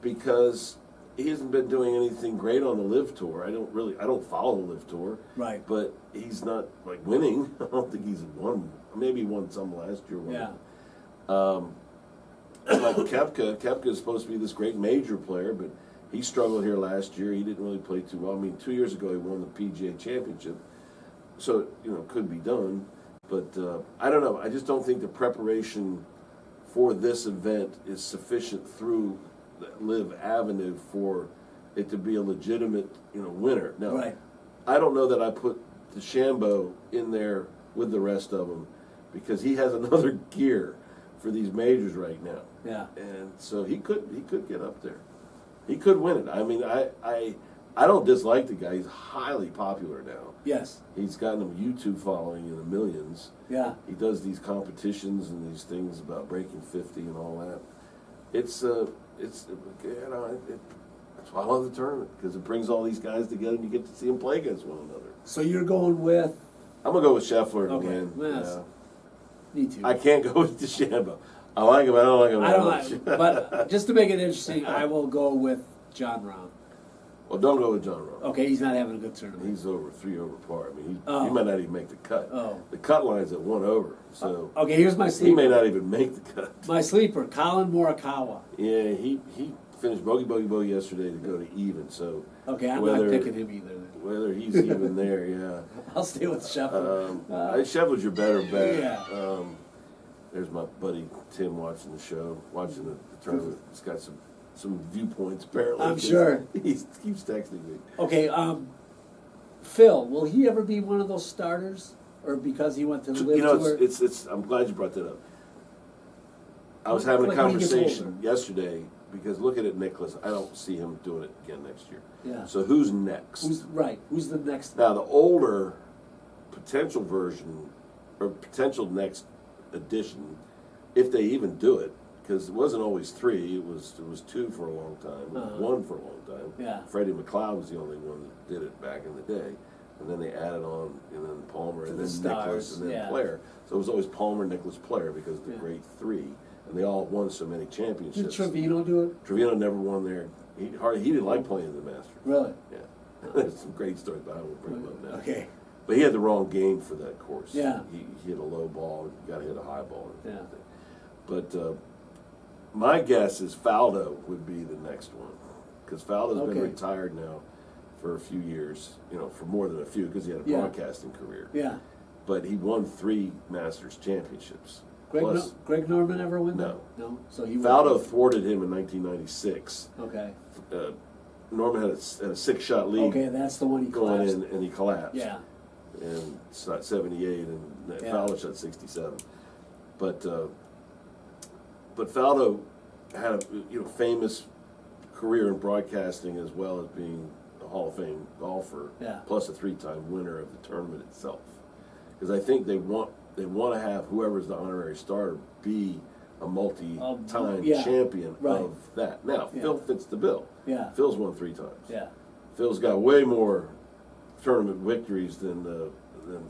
because he hasn't been doing anything great on the Live Tour. I don't follow the Live Tour. Right. But he's not, like, winning. I don't think he's won. Maybe he won some last year. Yeah. Like Koepka is supposed to be this great major player, but he struggled here last year. He didn't really play too well. I mean, 2 years ago he won the PGA Championship. So, could be done. But I don't know. I just don't think the preparation for this event is sufficient through the Live Avenue for it to be a legitimate, winner. Now, Right. I don't know that I put DeChambeau in there with the rest of them because he has another gear for these majors right now. Yeah. And so he could get up there. He could win it. I mean, I don't dislike the guy. He's highly popular now. Yes. He's gotten a YouTube following in the millions. Yeah. He does these competitions and these things about breaking 50 and all that. That's why I love the tournament because it brings all these guys together and you get to see them play against one another. So you're going with? I'm gonna go with Scheffler to Okay. win. Yes. Me too. I can't go with DeChambeau. I like him. I don't like him. I that don't much. like, but just to make it interesting, I will go with John Rahm. Well, don't go with John Rahm. Okay, he's not having a good tournament. He's over 3 over par. I mean, Oh. he might not even make the cut. Oh. The cut line's at 1 over, so Okay, here's my he sleeper. may not even make the cut. My sleeper, Colin Morikawa. Yeah, he finished bogey yesterday to go to even. So Okay, I'm whether, not picking him either. Whether he's even there, yeah. I'll stay with Scheffler. Scheffler's your better bet. Yeah. There's my buddy Tim watching the show, watching the tournament. He's got some viewpoints apparently. I'm sure. He keeps texting me. Okay, Phil, will he ever be one of those starters, or because he went to the Live Tour? It's. I'm glad you brought that up. I was having a Like when he gets conversation older. yesterday because looking at Nicklaus, I don't see him doing it again next year. Yeah. So who's next? Who's the next? Now the older potential version or potential next edition, if they even do it, because it wasn't always 3, it was 2 for a long time, it was 1 for a long time. Yeah. Freddie McLeod was the only one that did it back in the day, and then they added on, and then Palmer, and then Nicklaus, and then yeah. Player. So it was always Palmer, Nicklaus, Player because of the Yeah. great 3, and they all won so many Did championships. Trevino do it? Trevino never won there. He didn't like playing in the Masters. Really? Yeah. There's some great stories, but I won't bring them up now. Okay. But he had the wrong game for that course. Yeah. He hit a low ball, you got to hit a high ball. And Yeah. everything. But my guess is Faldo would be the next one. Because Faldo's Okay. been retired now for a few years, for more than a few, because he had a Yeah. broadcasting career. Yeah. But he won 3 Masters championships. Greg Norman ever win No. that? No. So he Faldo thwarted him in 1996. Okay. Norman had a 6-shot lead Okay, that's the one he going collapsed. in, and he collapsed. Yeah. And it's not 78, and Yeah. Faldo shot 67. But Faldo had a famous career in broadcasting as well as being a Hall of Fame golfer, Yeah. plus a 3-time winner of the tournament itself. Because I think they want to have whoever's the honorary starter be a multi-time yeah. champion Right. of that. Now, Yeah. Phil fits the bill. Yeah. Phil's won 3 times. Yeah. Phil's got way more tournament victories than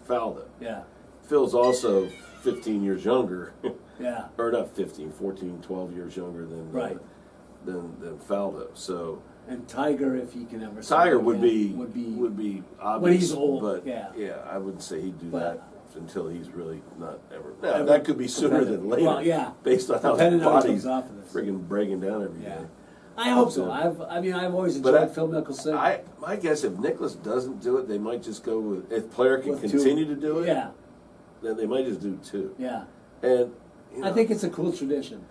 Faldo. Yeah. Phil's also 15 years younger, Yeah. or not 15, 14, 12 years younger than Right. than Faldo. So And Tiger, if he can ever. Tiger start would again, be obvious. when he's old, but yeah. I wouldn't say he'd do But- that until he's really not ever. Now Ever that could be sooner than dependent. later. Well, yeah. based on how his Depending on how he body's comes off of this. friggin' breaking down every day. Yeah. I hope so. I've always enjoyed Phil Mickelson. My guess, if Nicklaus doesn't do it, they might just go with, if Player can With 2. continue to do it, Yeah. then they might just do 2. Yeah. And I think it's a cool tradition.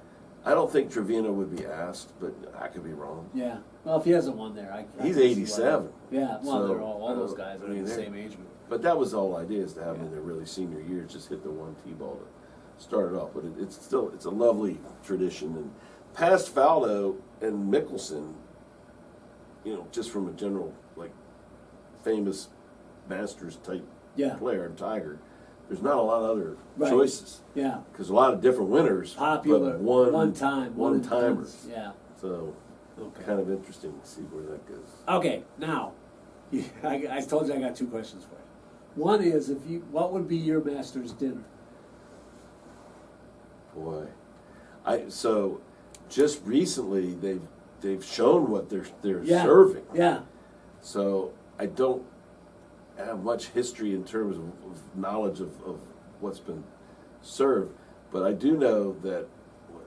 I don't think Trevino would be asked, but I could be wrong. Yeah. Well, if he hasn't won there, I He's can see why. 87. Yeah. Well, So, they're all those guys are in the they're- same age group. But that was the whole idea, is to have them in their really senior years just hit the 1 tee ball to start it off. But it's a lovely tradition. And past Faldo and Mickelson, just from a general, famous Masters type Yeah. player and Tiger, there's not a lot of other Right. choices. Yeah. Because a lot of different winners, Popular. but one time. one-timers. Yeah. So Okay. kind of interesting to see where that goes. Okay. Now, I told you I got 2 questions for you. One is, what would be your master's dinner? Boy, so just recently they've shown what they're serving. Yeah. So I don't have much history in terms of knowledge of what's been served, but I do know that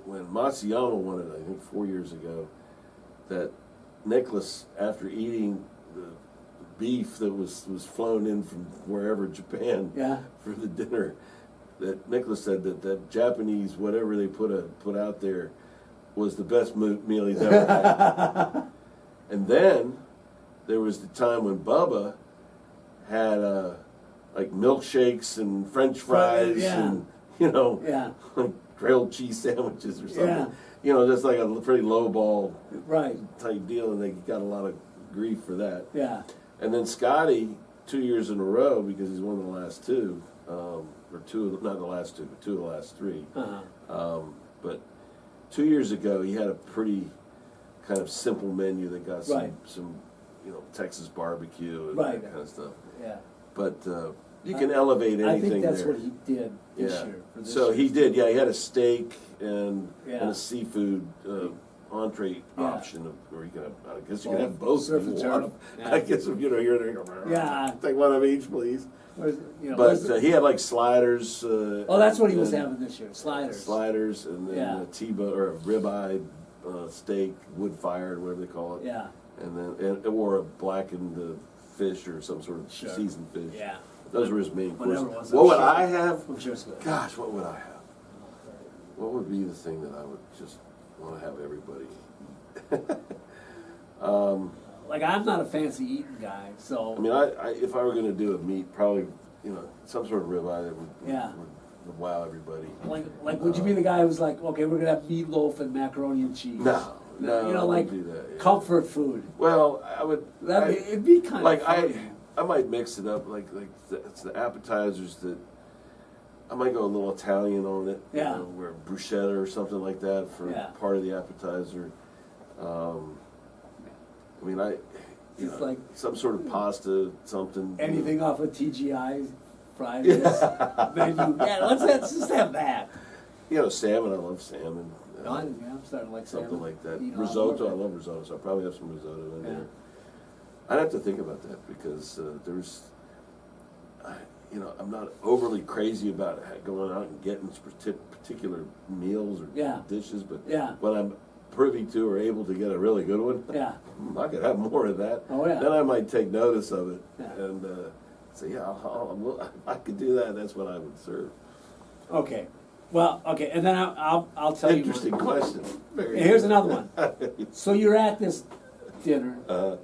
when Matsuyama won it, I think 4 years ago, that Nicholas, after eating the beef that was flown in from wherever, Japan, for the dinner, that Nicholas said that Japanese, whatever they put out there, was the best meal he's ever had. And then there was the time when Bubba had like milkshakes and French fries and like grilled cheese sandwiches or something. Just like a pretty low ball type deal, and they got a lot of grief for that. Yeah. And then Scotty, 2 years in a row, because he's won the last two, or not the last two, but two of the last three. But 2 years ago, he had a pretty kind of simple menu that got some Texas barbecue and that kind of stuff. Yeah. But you can elevate anything. I think that's there. what he did this year. For this so year. he did. Yeah, he had a steak and a seafood entree option, or you can have. I guess you can have both. Surf and turf. I guess if you're there, take one of each, please. But he had like sliders. That's what he was having this year. Sliders. Sliders, and then a T-bone or a ribeye steak, wood fired, whatever they call it. Yeah. And then or a blackened fish or some sort of seasoned fish. Yeah. Those were his main courses. What would I have? Gosh, what would I have? What would be the thing that I would just want to have everybody? Like, I'm not a fancy eating guy, so. I mean, if I were going to do a meat, probably some sort of ribeye that would wow everybody. Like, would you be the guy who's like, okay, we're going to have meatloaf and macaroni and cheese? No, I like wouldn't do that. Comfort food. Well, I would. It'd be kind of funny. I might mix it up, like it's the appetizers that I might go a little Italian on it, where bruschetta or something like that for part of the appetizer. I mean, like some sort of pasta, something. Anything off of TGI Fridays menu? Let's just have that. Salmon. I love salmon. I'm starting to like something salmon. like that. Risotto. I love risotto, so I'll probably have some risotto in there. I'd have to think about that because I'm not overly crazy about going out and getting particular meals or dishes, but when I'm privy to or able to get a really good one, I could have more of that. Oh, yeah. Then I might take notice of it and say, if I could do that, that's what I would serve. Okay. Well, okay, and then I'll tell you. Interesting question. Here's another one. So you're at this dinner.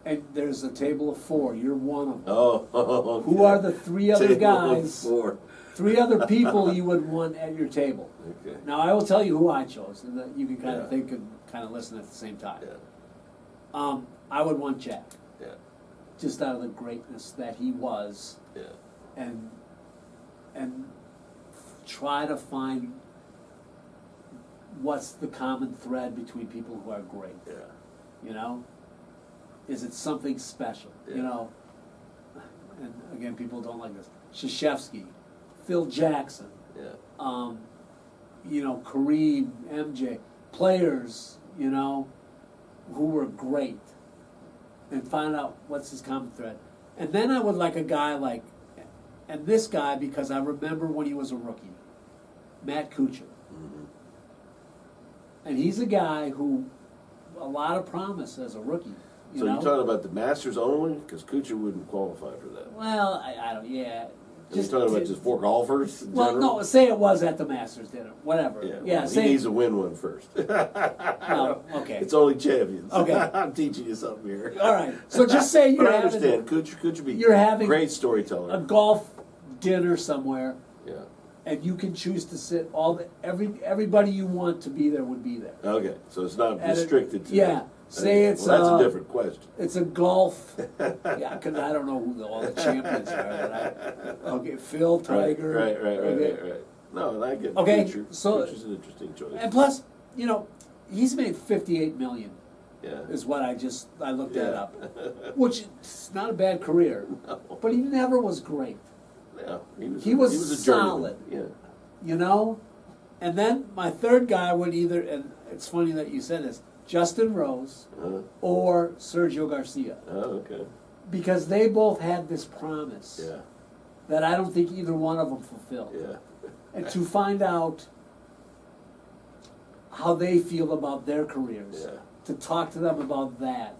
And there's a table of four. You're one of them. Okay. Who are the three other guys? Four. Three other people you would want at your table. Okay. Now I will tell you who I chose, and that you can kind of think and kind of listen at the same time. Yeah. I would want Jack. Yeah. Just out of the greatness that he was. Yeah. And try to find what's the common thread between people who are great. Yeah. Is it something special? Yeah. And again, people don't like this. Krzyzewski, Phil Jackson, Kareem, MJ, players, who were great, and find out what's his common thread. And then I would like a guy like, and this guy, because I remember when he was a rookie, Matt Kuchar. Mm-hmm. And he's a guy who, a lot of promise as a rookie. So you're talking about the Masters only? Because Kuchar wouldn't qualify for that. Well, I don't, You're talking about just four golfers? Well, no, say it was at the Masters dinner, whatever. He needs to win one first. No, okay. It's only champions. Okay. I'm teaching you something here. All right. So just say you're I understand. Kuchar be you're having great storyteller. A golf dinner somewhere. Yeah. And you can choose to sit everybody you want to be there would be there. Okay, so it's not restricted to that. Say it's that's a different question. It's a golf. Because I don't know who all the champions are. Okay, Phil, Tiger. Right. No, I get Kuchar. So Kuchar's an interesting choice. And plus, he's made $58 million. Yeah. Is what I looked that up. Which is not a bad career. No. but he never was great. Yeah, He was a journeyman. solid. Yeah. You know? And then my third guy would either, and it's funny that you said this, Justin Rose or Sergio Garcia. Oh, okay. Because they both had this promise Yeah. that I don't think either one of them fulfilled. Yeah. And to find out how they feel about their careers, Yeah. to talk to them about that.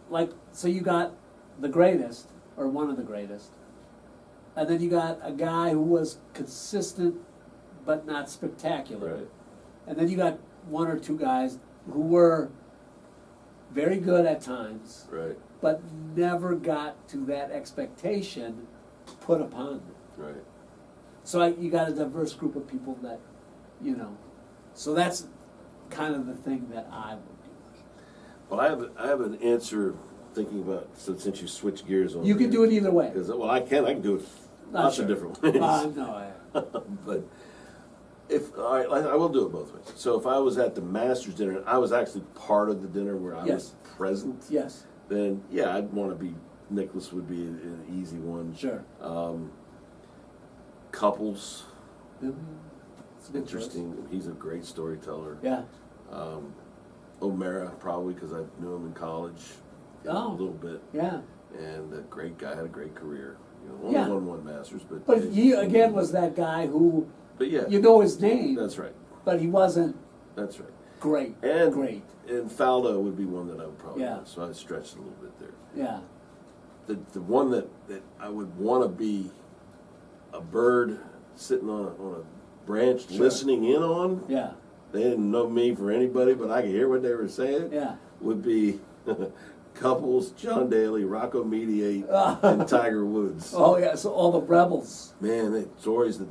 Like, so you got the greatest, or one of the greatest, and then you got a guy who was consistent but not spectacular. Right. And then you got one or two guys who were very good at times, Right. but never got to that expectation put upon them. Right. So you got a diverse group of people that, you know, so that's kind of the thing that I would do. Well, I have an answer thinking about, so since you switch gears on You can do it either way. Well, I can do it lots of different ways. No, But all right, I will do it both ways. So if I was at the Masters dinner and I was actually part of the dinner where I was present, yes, then yeah, I'd want to be. Nicholas would be an easy one. sure. Couples, It's a good interesting. choice. He's a great storyteller. Yeah. O'Mara, probably because I knew him in college a Oh. little bit, Yeah. and a great guy, had a great career. You know, only won one Masters, But he again was that guy who, But yeah, you know his name, that's right. but he wasn't That's right. great. And great. And Faldo would be one that I would probably Yeah. want, so I stretched a little bit there. Yeah. The one that I would want to be a bird sitting on a branch Sure. listening in on. Yeah. They didn't know me for anybody, but I could hear what they were saying. Yeah. Would be Couples, John Daly, Rocco Mediate, and Tiger Woods. Oh yeah. So all the rebels. Man, the stories that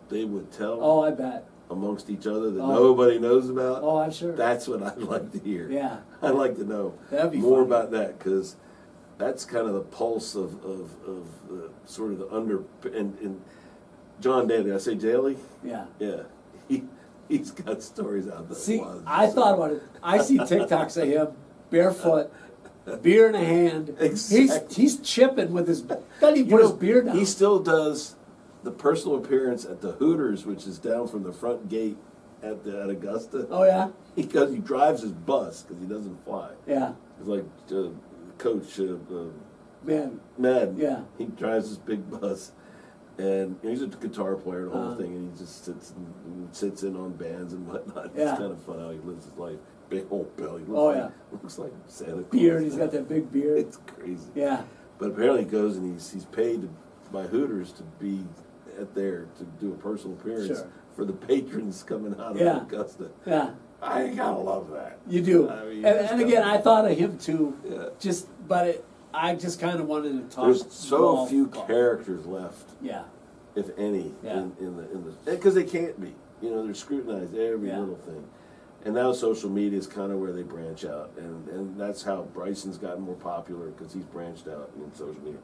they would tell Oh, I bet. amongst each other that Oh. nobody knows about. Oh, I'm sure. That's what I'd like to hear. Yeah. I'd like to know That'd be more funny. about that, because that's kind of the pulse of sort of the under and John Daly. I say Daly. Yeah. Yeah, he's got stories out there. See, I thought about it. I see TikToks of him barefoot, beer in a hand. Exactly. He's chipping with his. Doesn't even put his beer down. He still does the personal appearance at the Hooters, which is down from the front gate at Augusta. Oh yeah. He drives his bus because he doesn't fly. Yeah. It's like Coach Man. Madden. Yeah. He drives this big bus, and he's a guitar player, the whole Uh-huh. thing, and he just sits in on bands and whatnot. Yeah. It's kind of fun how he lives his life. Big old belly. Looks like Santa Claus. Beard. He's got that big beard. It's crazy. Yeah. But apparently he goes and he's paid by Hooters to be there to do a personal appearance Sure. for the patrons coming out of Yeah. Augusta. Yeah. I gotta love that. You do. I mean, and again, I thought of him too. Yeah. I just kind of wanted to talk. There's so golf, few golf. characters left, Yeah. if any, Yeah. in the because they can't be. You know, they're scrutinized every Yeah. little thing. And now social media is kind of where they branch out, and that's how Bryson's gotten more popular, because he's branched out in social media.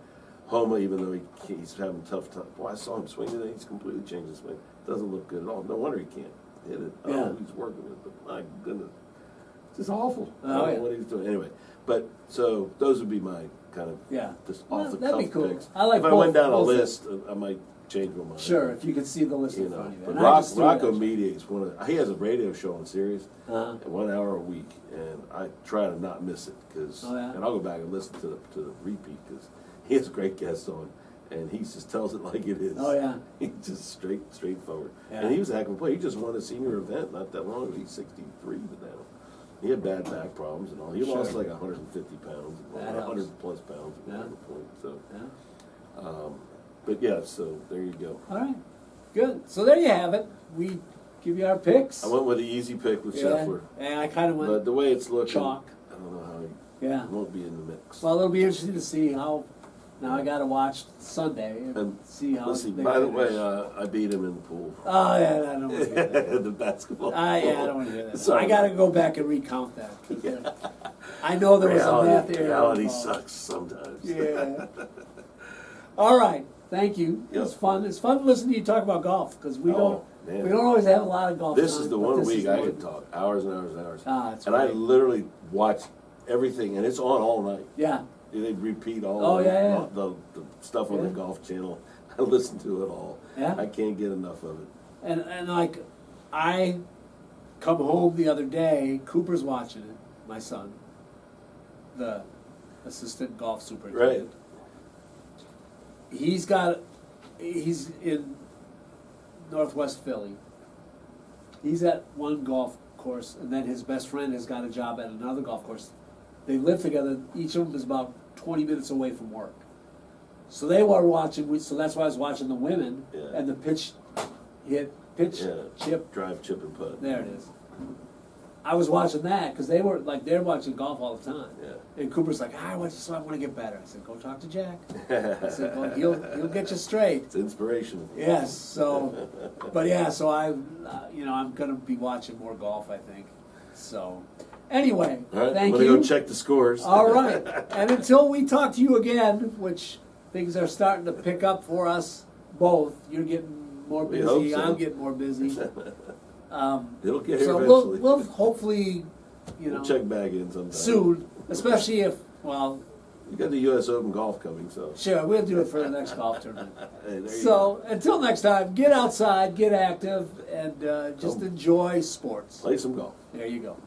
Homa, even though he's having a tough time. Boy, I saw him swing today. He's completely changed his swing. Doesn't look good at all. No wonder he can't hit it. I don't know Yeah. who he's working with, but my goodness. It's just awful. Oh, I don't yeah. know what he's doing. Anyway, but so those would be my kind of Yeah. just Well, off the that'd cuff be cool. picks. I like if I went both- down a both. list, I might change my mind. Sure. If you could see the list You in know, front of you. but And I just threw it Rocco at you. Mediate's he has a radio show on Sirius, Uh-huh. 1 hour a week, and I try to not miss it, because Oh, yeah? and I'll go back and listen to the repeat, because he has great guests on, and he just tells it like it is. Oh, yeah. He's just straightforward. Yeah. And he was a heck of a player. He just won a senior event not that long ago. He's 63 now. He had bad back problems and all. He Sure. lost like 150 pounds, That 100 helps. plus pounds at Yeah. one point. So, Yeah. but yeah, so there you go. All right. Good. So there you have it. We give you our picks. I went with the easy pick with Scheffler. Yeah, I kind of went. But the way it's looking, chalk. I don't know how he Yeah. won't be in the mix. Well, it'll be interesting to see how. Now I got to watch Sunday and see how. Let's see. they By the finish. way, I beat him in the pool. Oh yeah, I don't want to hear that. The basketball. Yeah, I don't want to hear that. Sorry. I got to go back and recount that. I know there was a math error. Reality involved. sucks sometimes. Yeah. All right. Thank you. It was Yep. fun. It's fun to listen to you talk about golf because we Oh, man. don't always have a lot of golf. This time, is the but one this is week the I one. could talk hours and hours and hours. Ah, that's and I right. literally watch everything, and it's on all night. Yeah. they repeat all Oh, yeah. all the stuff on the Golf Channel. I listen to it all. Yeah. I can't get enough of it. And like, I come home the other day, Cooper's watching it, my son, the assistant golf superintendent. Right. He's in Northwest Philly. He's at one golf course, and then his best friend has got a job at another golf course. They live together. Each of them is about 20 minutes away from work. So they were watching. So that's why I was watching the women and the pitch, chip, drive, chip, and putt. There it is. I was watching that because they're watching golf all the time. Yeah. And Cooper's like, I want to get better. I said, go talk to Jack. I said, well, he'll get you straight. It's inspirational. Yes. So, but yeah. So I'm gonna be watching more golf, I think. So, anyway, All right, thank I'm you. gonna go check the scores. All right. And until we talk to you again, which things are starting to pick up for us both. You're getting more We hope busy. so. I'm getting more busy. It'll get here So eventually. we'll hopefully, We'll check back in sometime. soon, especially if, well, You got the U.S. Open golf coming, so. sure, we'll do it for the next golf tournament. Hey, there you So until next time, get outside, get active, and just enjoy sports. go. Play some golf. There you go.